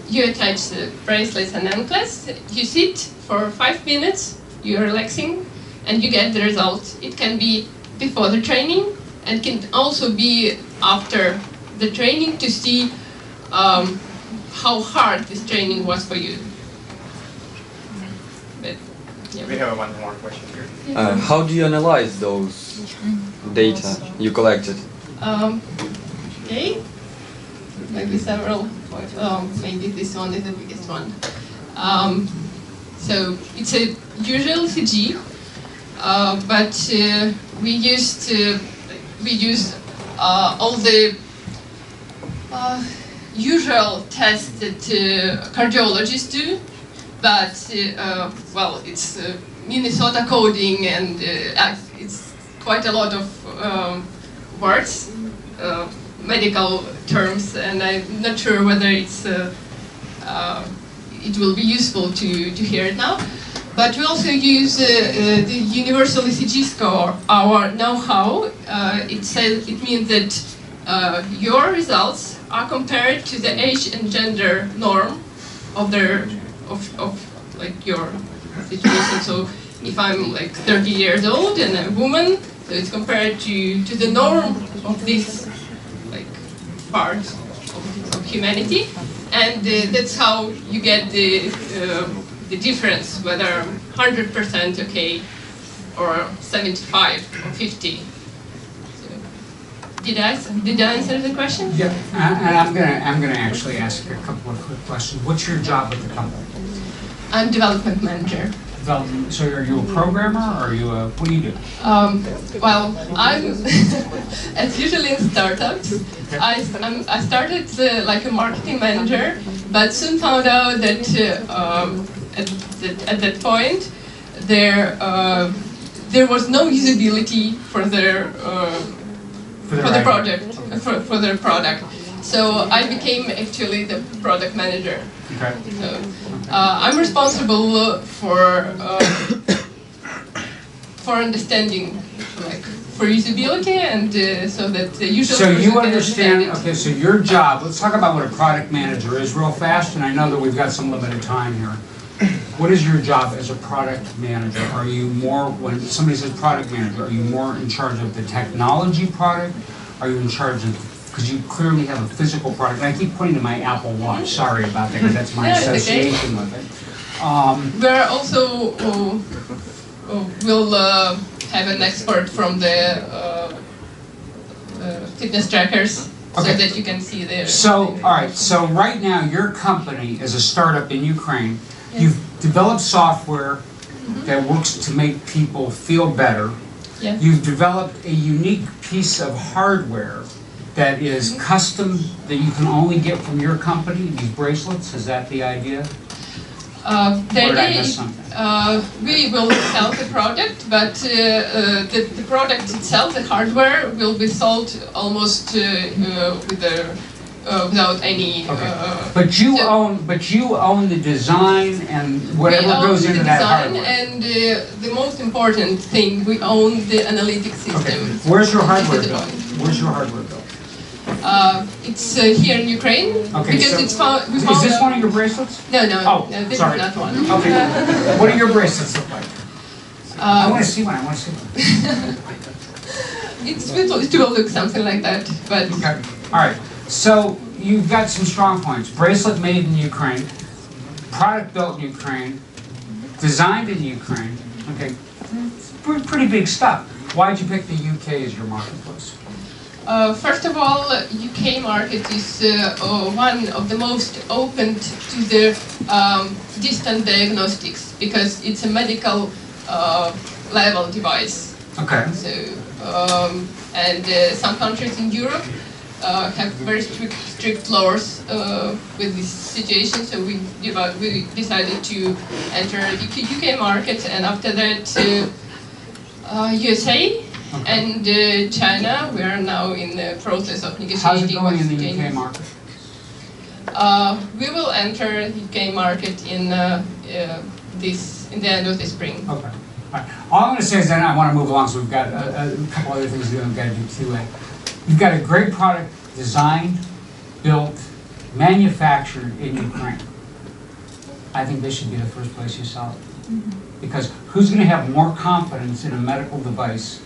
Speaker 18: You attach the bracelets and anklets, you sit for 5 minutes, you're relaxing, and you get the result. It can be before the training, and can also be after the training to see how hard this training was for you. But, yeah.
Speaker 16: We have one more question here.
Speaker 21: How do you analyze those data you collected?
Speaker 18: Okay, maybe several. Maybe this one is the biggest one. So it's a usual CG, but we use all the usual tests that cardiologists do, but well, it's Minnesota coding, and it's quite a lot of words, medical terms, and I'm not sure whether it's it will be useful to hear it now. But we also use the universal ECG score, our know-how. It means that your results are compared to the age and gender norm of like your situation. So if I'm like 30 years old and a woman, so it's compared to the norm of this like part of humanity, and that's how you get the difference, whether 100% okay or 75 or 50. So, did I answer the question?
Speaker 1: Yeah, and I'm gonna actually ask you a couple of quick questions. What's your job with the company?
Speaker 18: I'm development manager.
Speaker 1: Development. So are you a programmer, or are you a, what do you do?
Speaker 18: Well, I'm as usually in startups. I started like a marketing manager, but soon found out that at that point there was no usability for their product. So I became actually the product manager.
Speaker 1: Okay.
Speaker 18: So I'm responsible for understanding, like, for usability, and so that the user.
Speaker 1: So you
Speaker 18: can
Speaker 1: understand,
Speaker 18: it.
Speaker 1: okay, so your job, let's talk about what a product manager is real fast, and I know that we've got some limited time here. What is your job as a product manager? Are you more, when somebody says product manager, are you more in charge of the technology product? Are you in charge of, because you clearly have a physical product, and I keep pointing to my Apple Watch, sorry about that, because that's my association with it.
Speaker 18: We're also will have an expert from the fitness trackers, so that you can see their.
Speaker 1: So, all right, so right now your company is a startup in Ukraine. You've developed software that works to make people feel better.
Speaker 18: Yeah.
Speaker 1: You've developed a unique piece of hardware that is custom, that you can only get from your company, these bracelets. Is that the idea?
Speaker 18: The idea is we will sell the product, but the product itself, the hardware, will be sold almost without any.
Speaker 1: But you own the design and whatever goes into that hardware.
Speaker 18: And the most important thing, we own the analytics system.
Speaker 1: Okay. Where's your hardware built? Where's your hardware built?
Speaker 18: It's here in Ukraine.
Speaker 1: Okay,
Speaker 18: because
Speaker 1: so
Speaker 18: it's found.
Speaker 1: Is this one of your bracelets?
Speaker 18: No, no.
Speaker 1: Oh,
Speaker 18: no, this
Speaker 1: sorry.
Speaker 18: is not one.
Speaker 1: Okay. What do your bracelets look like? I want to see one. I want to see one.
Speaker 18: It will look something like that, but.
Speaker 1: Okay. All right. So you've got some strong points. Bracelet made in Ukraine, product built in Ukraine, designed in Ukraine. Okay. Pretty big stuff. Why'd you pick the UK as your marketplace?
Speaker 18: First of all, UK market is one of the most open to the distant diagnostics, because it's a medical level device.
Speaker 1: Okay.
Speaker 18: So, and some countries in Europe have very strict laws with this situation. So we decided to enter the UK market, and after that USA.
Speaker 1: Okay.
Speaker 18: And China, we are now in the process of negotiating.
Speaker 1: How's it going in the UK market?
Speaker 18: We will enter the UK market in the end of the spring.
Speaker 1: Okay. All right. All I'm going to say is then I want to move along, so we've got a couple other things we've got to do QA. You've got a great product designed, built, manufactured in Ukraine. I think this should be the first place you sell it. Because who's going to have more confidence in a medical device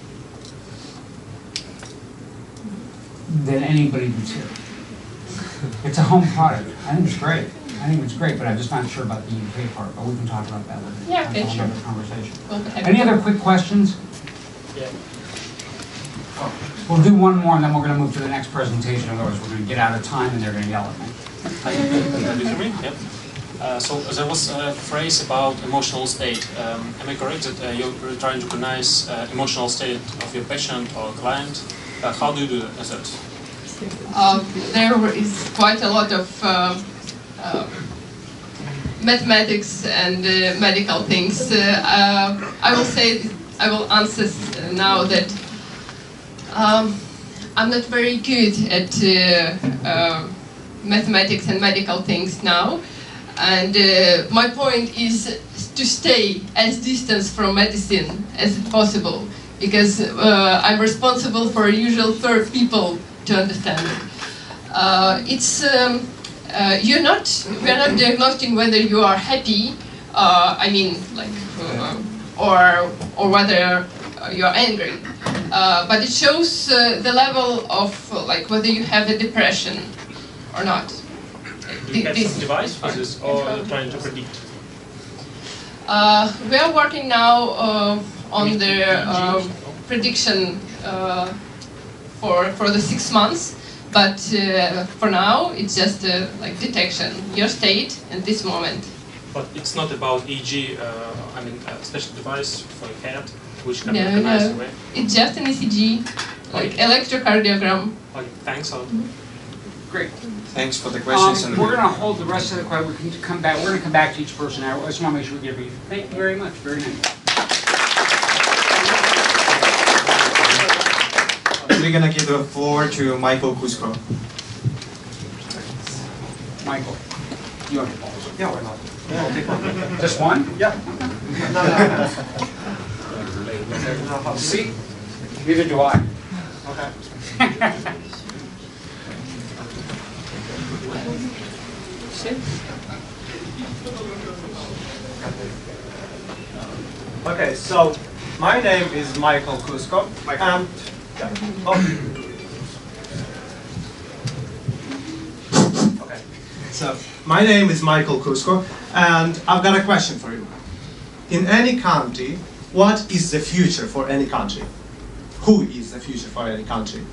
Speaker 1: than anybody that's here. It's a home product. I think it's great. I think it's great, but I'm just not sure about the UK part, but we can talk about that later.
Speaker 18: Yeah, okay,
Speaker 1: That's a
Speaker 18: sure.
Speaker 1: whole other conversation.
Speaker 18: Okay.
Speaker 1: Any other quick questions?
Speaker 5: Yeah.
Speaker 1: We'll do one more and then we're going to move to the next presentation, otherwise we're going to get out of time and they're going to yell at me.
Speaker 5: Yep. So there was a phrase about emotional state. Am I correct that you're trying to recognize emotional state of your patient or client? How do you do that?
Speaker 18: There is quite a lot of mathematics and medical things. I will answer now that I'm not very good at mathematics and medical things now. And my point is to stay as distant from medicine as possible, because I'm responsible for usual third people to understand it. We are not diagnosing whether you are happy, or whether you are angry. But it shows the level of whether you have a depression or not.
Speaker 5: Do you have some device for this, or are you trying to predict?
Speaker 18: We are working now on the prediction for the 6 months, but for now it's just detection, your state at this moment.
Speaker 5: But it's not about EEG, a special device for your head, which can recognize the way?
Speaker 18: It's just an ECG, electrocardiogram.
Speaker 5: Okay, thanks a lot.
Speaker 1: Great.
Speaker 14: Thanks for the questions.
Speaker 1: We're going to hold the rest of the question. We can come back. We're going to come back to each person. I just want to make sure we give you. Thank you very much. Very nice.
Speaker 14: We're gonna give the floor to Michael Kusko.
Speaker 1: Michael, you want to pause?
Speaker 14: Yeah, why not?
Speaker 1: Yeah, I'll take one. Just one?
Speaker 14: Yeah.
Speaker 1: No. See? Neither do I.
Speaker 14: Okay.
Speaker 22: Okay, so my name is Michael Kusko, and okay, so my name is Michael Kusko, and I've got a question for you. In any country, what is the future for any country? Who is the future for any country?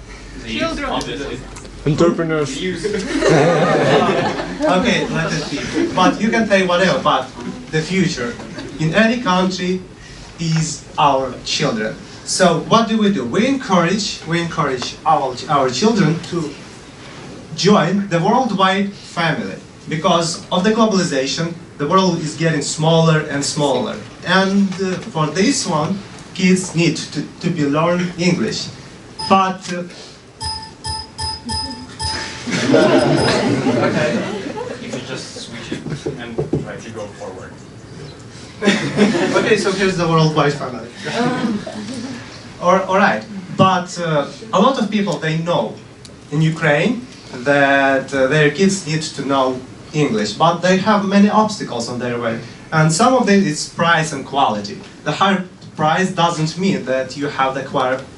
Speaker 18: Children.
Speaker 22: Entrepreneurs. Okay, let it be. But you can say whatever, but the future in any country is our children. So what do? We encourage our children to join the worldwide family. Because of the globalization, the world is getting smaller and smaller. And for this one, kids need to be learn English. But
Speaker 13: Okay. If you just switch it and try to go forward.
Speaker 22: okay, so here's the worldwide family. All right, but a lot of people, they know in Ukraine that their kids need to know English, but they have many obstacles on their way. And some of them is price and quality. The higher price doesn't mean that you have the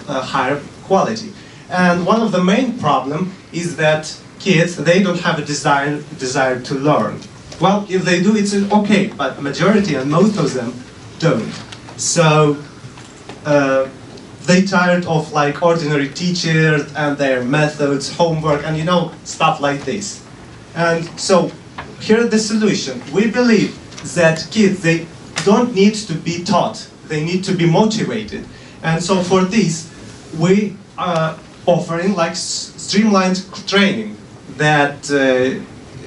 Speaker 22: higher quality. And one of the main problem is that kids, they don't have a desire to learn. Well, if they do, it's okay, but majority and most of them don't. So they tired of ordinary teachers and their methods, homework, and stuff like this. And so here's the solution. We believe that kids, they don't need to be taught. They need to be motivated. And so for this, we are offering streamlined training that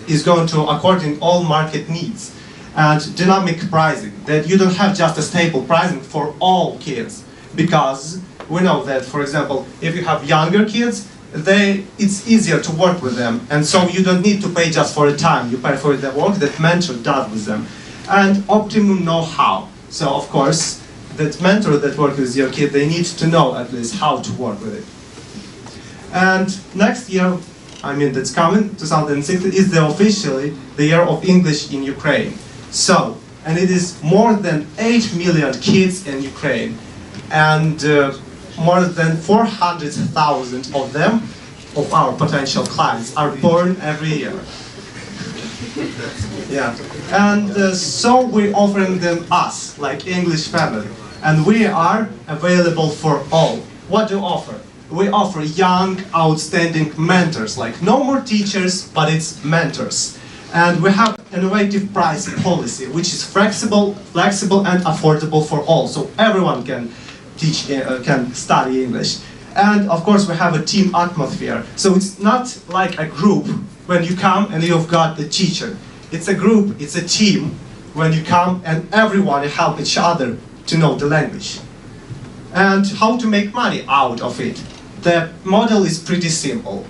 Speaker 22: is going to according all market needs, and dynamic pricing, that you don't have just a stable pricing for all kids, because we know that, for example, if you have younger kids, it's easier to work with them, and so you don't need to pay just for the time, you pay for the work that mentor does with them. And optimum know-how. So of course, that mentor that works with your kid, they need to know at least how to work with it. And next year, that's coming, 2016, is officially the year of English in Ukraine. So, and it is more than 8 million kids in Ukraine, and more than 400,000 of them of our potential clients are born every year. Yeah, and so we're offering them us, like English family, and we are available for all. What do we offer? We offer young, outstanding mentors, like no more teachers, but it's mentors. And we have innovative price policy, which is flexible and affordable for all, so everyone can teach, can study English. And of course, we have a team atmosphere. So it's not like a group when you come and you've got the teacher. It's a group, it's a team when you come and everyone help each other to know the language. And how to make money out of it. The model is pretty simple.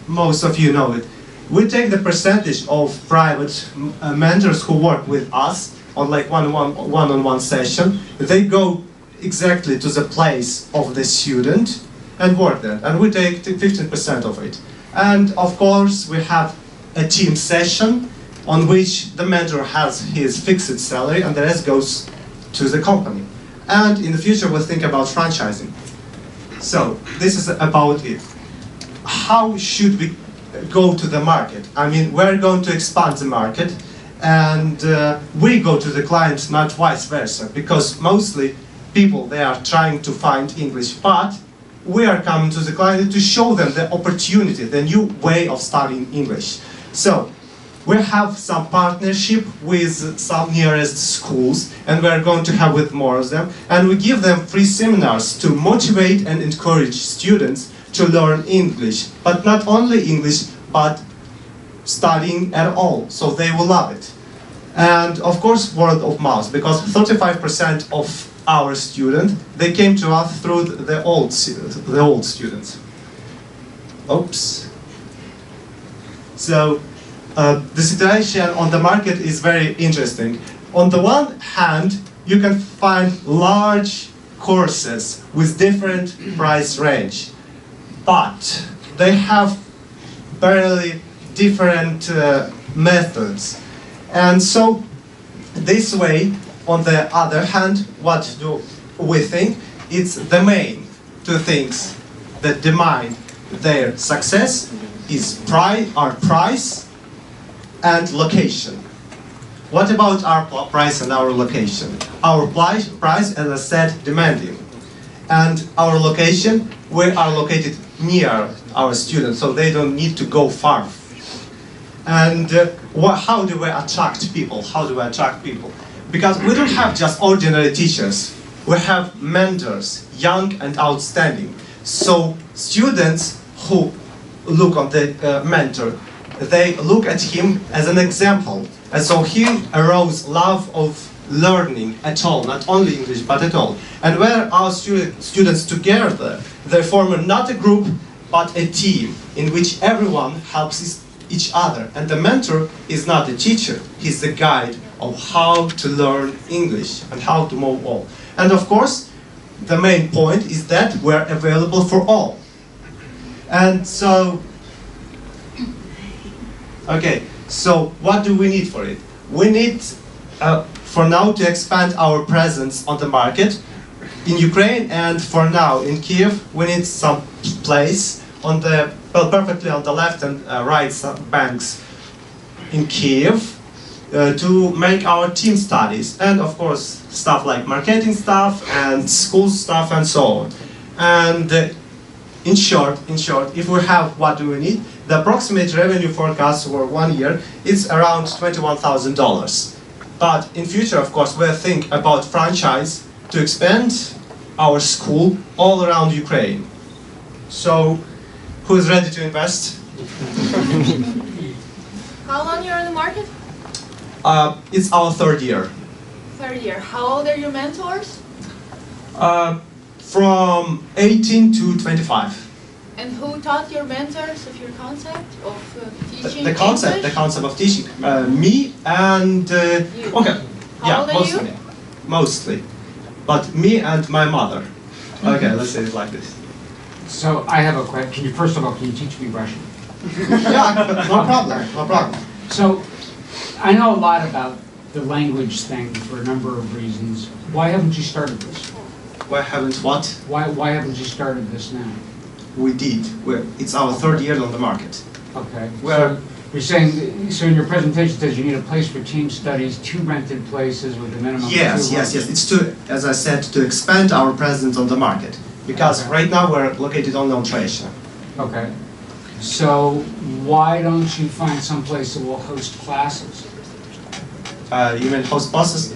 Speaker 22: Most of you know it. We take the percentage of private mentors who work with us on like one-on-one session. They go exactly to the place of the student and work there. And we take 15% of it. And of course, we have a team session on which the mentor has his fixed salary and the rest goes to the company. And in the future, we'll think about franchising. So this is about it. How should we go to the market? I mean, we're going to expand the market and we go to the clients, not vice versa, because mostly people, they are trying to find English, but we are coming to the client to show them the opportunity, the new way of studying English. So we have some partnership with some nearest schools, and we're going to have with more of them, and we give them free seminars to motivate and encourage students to learn English, but not only English, but studying at all, so they will love it. And of course, word of mouth, because 35% of our students, they came to us through the old students. Oops. So the situation on the market is very interesting. On the one hand, you can find large courses with different price range, but they have very different methods. And so this way, on the other hand, what do we think? It's the main two things that define their success is price and location. What about our price and our location? Our price, as I said, demanding. And our location, we are located near our students, so they don't need to go far. And how do we attract people? How do we attract people? Because we don't have just ordinary teachers. We have mentors, young and outstanding. So students who look on the mentor, they look at him as an example. And so he aroused love of learning at all, not only English, but at all. And where our students together, they form not a group, but a team in which everyone helps each other. And the mentor is not a teacher, he's the guide of how to learn English and how to move on. And of course, the main point is that we're available for all. And so, okay, so what do we need for it? We need, for now, to expand our presence on the market in Ukraine, and for now in Kiev, we need some place on the, well, perfectly on the left and right banks in Kiev to make our team studies, and of course stuff like marketing stuff and school stuff and so on. And in short, if we have what do we need, the approximate revenue forecast for 1 year is around $21,000. But in future, of course, we'll think about franchise to expand our school all around Ukraine. So, who is ready to invest?
Speaker 9: How long you're on the market?
Speaker 22: It's our third year.
Speaker 9: Third year. How old are your mentors?
Speaker 22: From 18 to 25.
Speaker 9: And who taught your mentors of your concept of teaching
Speaker 22: The concept of teaching. Me and okay,
Speaker 9: How old are
Speaker 22: mostly.
Speaker 9: you?
Speaker 22: Mostly, but me and my mother. Okay, let's say it like this.
Speaker 1: So I have a question. First of all, can you teach me Russian?
Speaker 22: Yeah, no problem, no problem.
Speaker 1: So I know a lot about the language thing for a number of reasons. Why haven't you started this?
Speaker 22: Why haven't what?
Speaker 1: Why haven't you started this now?
Speaker 22: we did. It's our third year on the market.
Speaker 1: Okay.
Speaker 22: Where
Speaker 1: So you're saying, so in your presentation it says you need a place for team studies, 2 rented places with a minimum of 2
Speaker 22: yes,
Speaker 1: rooms.
Speaker 22: it's to, as I said, to expand our presence on the market. Because
Speaker 1: Okay.
Speaker 22: right now we're located only on Croatia.
Speaker 1: Okay. So why don't you find some place that will host classes?
Speaker 22: You mean host buses?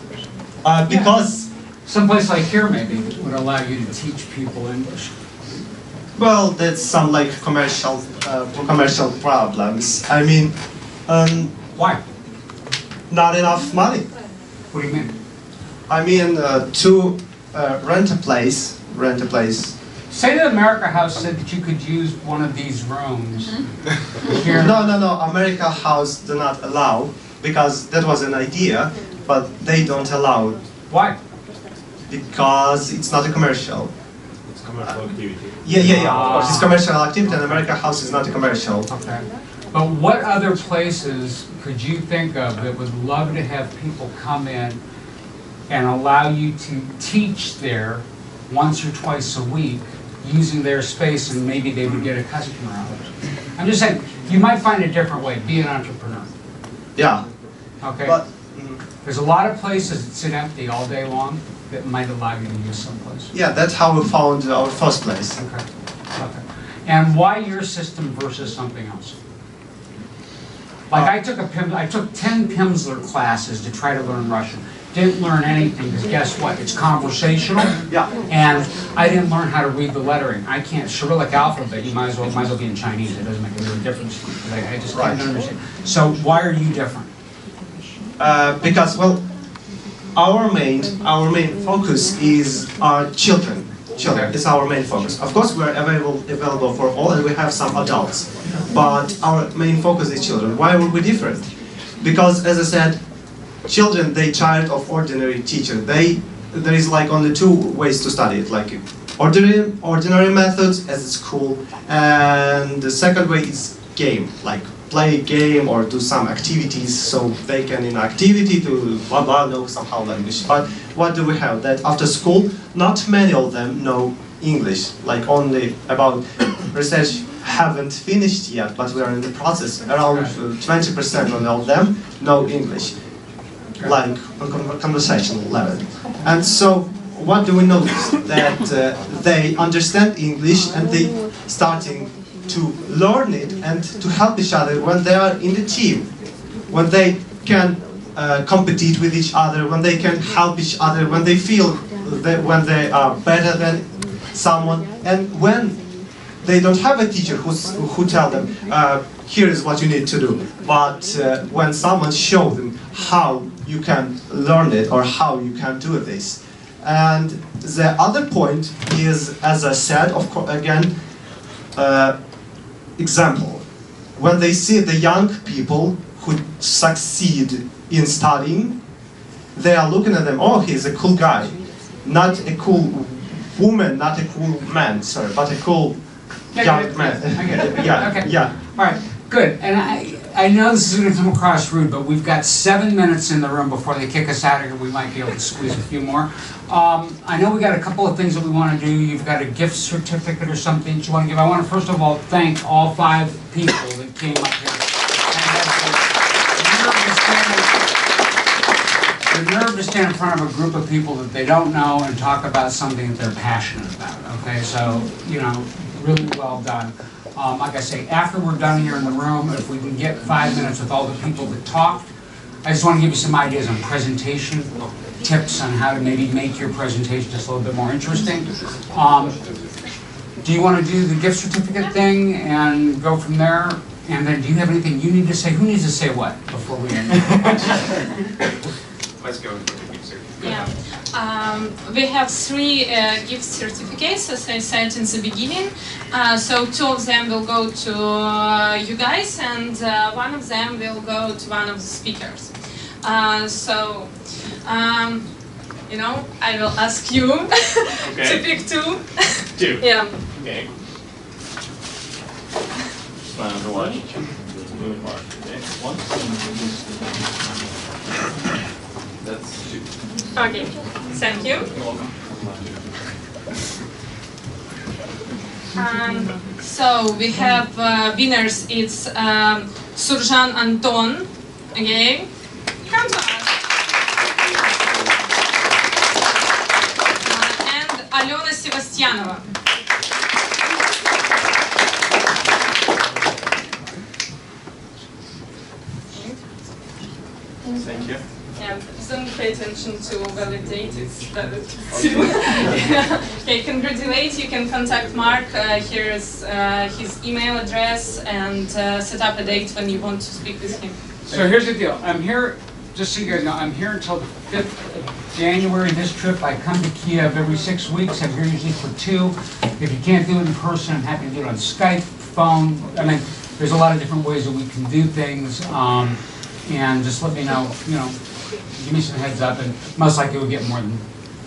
Speaker 22: Because
Speaker 1: someplace like here maybe would allow you to teach people English.
Speaker 22: well, that's some like commercial problems. I mean,
Speaker 1: why?
Speaker 22: Not enough money.
Speaker 1: What do you mean?
Speaker 22: I mean, to rent a place.
Speaker 1: Say that America House said that you could use one of these rooms here.
Speaker 22: No, America House do not allow, because that was an idea, but they don't allow.
Speaker 1: Why?
Speaker 22: Because it's not a commercial.
Speaker 7: It's commercial activity.
Speaker 22: Yeah, of course. It's commercial activity, and America House is not a commercial.
Speaker 1: Okay. But what other places could you think of that would love to have people come in and allow you to teach there once or twice a week using their space, and maybe they would get a customer out of it? I'm just saying, you might find a different way. Be an entrepreneur.
Speaker 22: Yeah.
Speaker 1: Okay?
Speaker 22: But,
Speaker 1: there's a lot of places that sit empty all day long that might allow you to use someplace.
Speaker 22: yeah, that's how we found our first place.
Speaker 1: Okay. Okay. And why your system versus something else? Like I took 10 Pimsleur classes to try to learn Russian. Didn't learn anything, because guess what? It's conversational.
Speaker 22: Yeah.
Speaker 1: And I didn't learn how to read the lettering. I can't, Cyrillic alphabet, you might as well be in Chinese. It doesn't make a real difference. I just can't understand. So why are you different?
Speaker 22: Because, well, our main focus is our children. It's our main focus. Of course, we're available for all, and we have some adults. But our main focus is children. Why are we different? Because, as I said, children, they child of ordinary teacher. There is like only 2 ways to study it, like ordinary methods as it's school, and the second way is game, like play a game or do some activities, so they can in activity to blah blah know somehow language. But what do we have? That after school, not many of them know English, like only about research haven't finished yet, but we are in the process. Around 20% of them know English, like on conversational level. And so what do we notice? That they understand English and they starting to learn it and to help each other when they are in the team, when they can compete with each other, when they can help each other, when they feel that when they are better than someone, and when they don't have a teacher who tell them, here is what you need to do, but when someone shows them how you can learn it or how you can do this. And the other point is, as I said, of course, again, example. When they see the young people who succeed in studying, they are looking at them, oh, he's a cool guy. Not a cool woman, not a cool man, sorry, but a cool young man.
Speaker 1: I get it.
Speaker 22: Yeah,
Speaker 1: Okay.
Speaker 22: yeah.
Speaker 1: All right, good. And I know this is going to come across rude, but we've got 7 minutes in the room before they kick us out of here. We might be able to squeeze a few more. I know we got a couple of things that we want to do. You've got a gift certificate or something that you want to give. I want to first of all thank all 5 people that came up here. The nerve to stand in front of a group of people that they don't know and talk about something that they're passionate about. Okay, so, you know, really well done. Like I say, after we're done here in the room, if we can get 5 minutes with all the people that talked, I just want to give you some ideas on presentation, tips on how to maybe make your presentation just a little bit more interesting. Do you want to do the gift certificate thing and go from there? And then do you have anything you need to say? Who needs to say what before we end?
Speaker 16: Let's go with the gift certificate.
Speaker 11: Yeah. We have 3 gift certificates, as I said in the beginning. So 2 of them will go to you guys, and 1 of them will go to one of the speakers. You know, I will ask you to pick 2.
Speaker 13: 2?
Speaker 11: Yeah.
Speaker 13: Okay. The one. Okay. 1. That's 2.
Speaker 11: Okay, thank you.
Speaker 13: You're welcome.
Speaker 11: So we have winners. It's Surjan Anton. Again, come to us. And Alena Sebastianova.
Speaker 13: Thank you.
Speaker 11: Yeah, don't pay attention to validate, it's valid. Okay, congratulate, you can contact Mark, here's his email address, and set up a date when you want to speak with him.
Speaker 1: So here's the deal, I'm here, just so you guys know, I'm here until the 5th of January. This trip, I come to Kiev every 6 weeks, I'm here usually for 2. If you can't do it in person, I'm happy to do it on Skype, phone, I mean, there's a lot of different ways that we can do things, and just let me know, give me some heads up, and most likely we'll get more than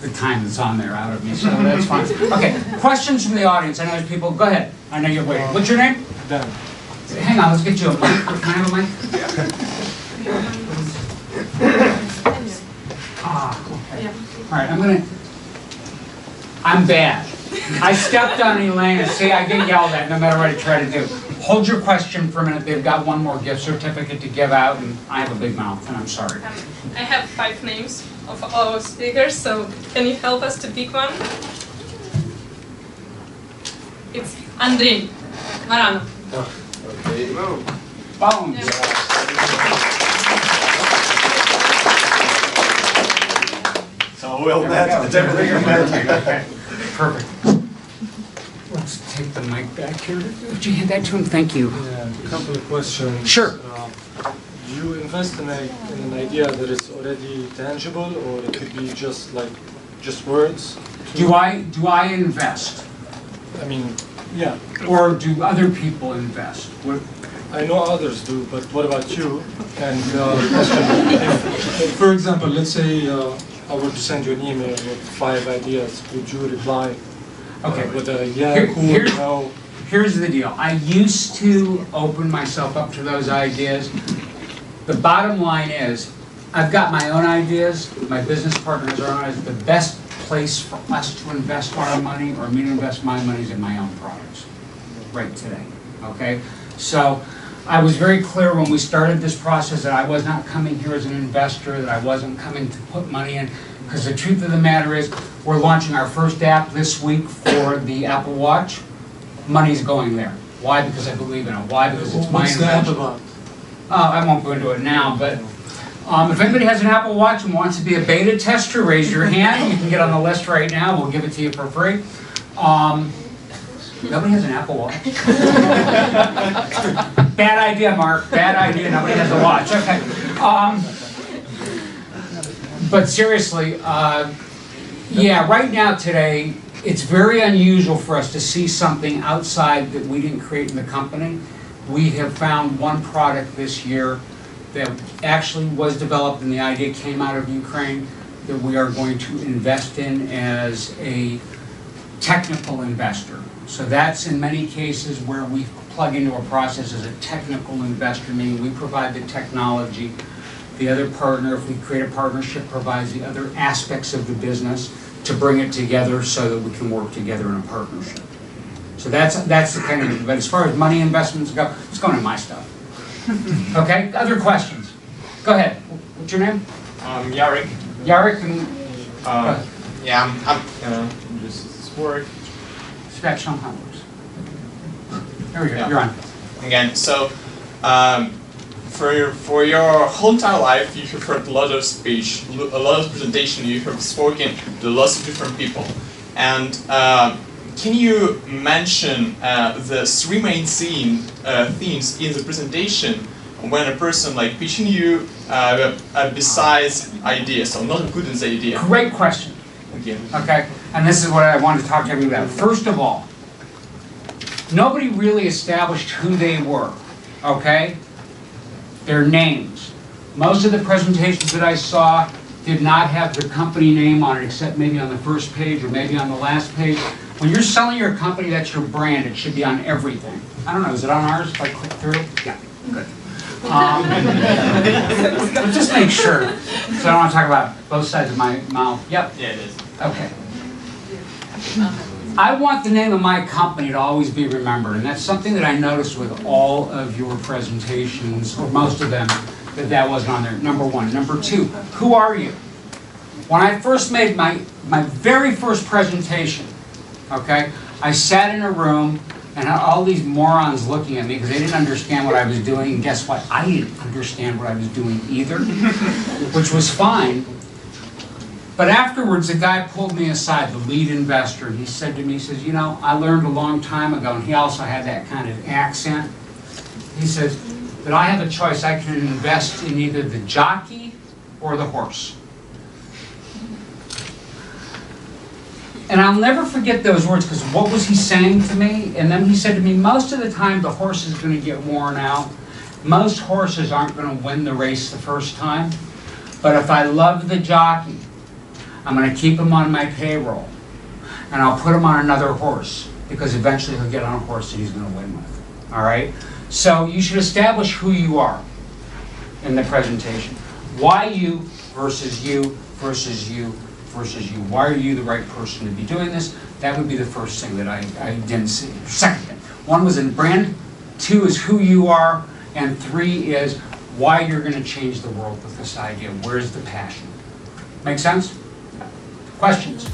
Speaker 1: the time that's on there out of me, so that's fine. Okay, questions from the audience. I know there's people, go ahead. I know you're waiting. What's your name?
Speaker 8: Dan.
Speaker 1: Hang on, let's get you a mic. Can I have a mic? Okay. All right, I'm bad. I stepped on Elena. See, I get yelled at no matter what I try to do. Hold your question for a minute. They've got one more gift certificate to give out, and I have a big mouth, and I'm sorry.
Speaker 11: I have 5 names of our speakers, so can you help us to pick one? It's Andrei Maranov.
Speaker 6: Okay.
Speaker 1: Bones.
Speaker 22: So well met.
Speaker 1: Okay. Perfect. Let's take the mic back here. Would you hand that to him? Thank you.
Speaker 8: Yeah, a couple of questions.
Speaker 1: Sure.
Speaker 8: You invest in an idea that is already tangible, or it could be just words?
Speaker 1: Do I invest?
Speaker 8: I mean, yeah.
Speaker 1: Or do other people invest?
Speaker 8: I know others do, but what about you? And if, for example, let's say I were to send you an email with 5 ideas, would you reply with a yeah, cool, no?
Speaker 1: Here's the deal. I used to open myself up to those ideas. The bottom line is, I've got my own ideas, my business partner has our own ideas. The best place for us to invest our money, or me to invest my money, is in my own products, right today, okay? So, I was very clear when we started this process that I was not coming here as an investor, that I wasn't coming to put money in, because the truth of the matter is, we're launching our first app this week for the Apple Watch. Money's going there. Why? Because I believe in it. Why? Because it's my
Speaker 8: What's the app
Speaker 1: invention.
Speaker 8: about?
Speaker 1: I won't go into it now, but if anybody has an Apple Watch and wants to be a beta tester, raise your hand. You can get on the list right now. We'll give it to you for free. Nobody has an Apple Watch. Bad idea, Mark. Bad idea. Nobody has a watch. Okay. But seriously, yeah, right now today, it's very unusual for us to see something outside that we didn't create in the company. We have found one product this year that actually was developed, and the idea came out of Ukraine, that we are going to invest in as a technical investor. So that's in many cases where we plug into a process as a technical investor, meaning we provide the technology. The other partner, if we create a partnership, provides the other aspects of the business to bring it together so that we can work together in a partnership. So that's the kind of, but as far as money investments go, it's going in my stuff. Okay, other questions? Go ahead. What's your name?
Speaker 13: Yarek.
Speaker 1: Yarek and...
Speaker 13: Yeah, I'm just work.
Speaker 1: Spec show how it works. There we go, you're on.
Speaker 13: Again, so for your whole entire life, you have heard a lot of speech, a lot of presentation, you have spoken to lots of different people. And can you mention the 3 main themes in the presentation when a person like pitching you besides ideas, so not including the idea?
Speaker 1: Great question.
Speaker 13: Okay.
Speaker 1: Okay, and this is what I wanted to talk to you about. First of all, nobody really established who they were, okay? Their names. Most of the presentations that I saw did not have the company name on it, except maybe on the first page or maybe on the last page. When you're selling your company, that's your brand. It should be on everything. I don't know, is it on ours if I click through? Yeah, good. Just make sure. So I don't want to talk about both sides of my mouth. Yep.
Speaker 13: Yeah, it is.
Speaker 1: Okay. I want the name of my company to always be remembered, and that's something that I noticed with all of your presentations, or most of them, that wasn't on there, number one. Number two, who are you? When I first made my very first presentation, okay, I sat in a room and had all these morons looking at me because they didn't understand what I was doing, and guess what? I didn't understand what I was doing either, which was fine. But afterwards, a guy pulled me aside, the lead investor, and he said to me, he says, you know, I learned a long time ago, and he also had that kind of accent. He says that I have a choice. I can invest in either the jockey or the horse. And I'll never forget those words, because what was he saying to me? And then he said to me, most of the time the horse is going to get worn out. Most horses aren't going to win the race the first time. But if I love the jockey, I'm going to keep him on my payroll, and I'll put him on another horse, because eventually he'll get on a horse that he's going to win with. All right? So you should establish who you are in the presentation. Why you versus you versus you versus you. Why are you the right person to be doing this? That would be the first thing that I didn't see. Second thing. One was in brand. Two is who you are. And three is why you're going to change the world with this idea. Where's the passion? Make sense? Questions?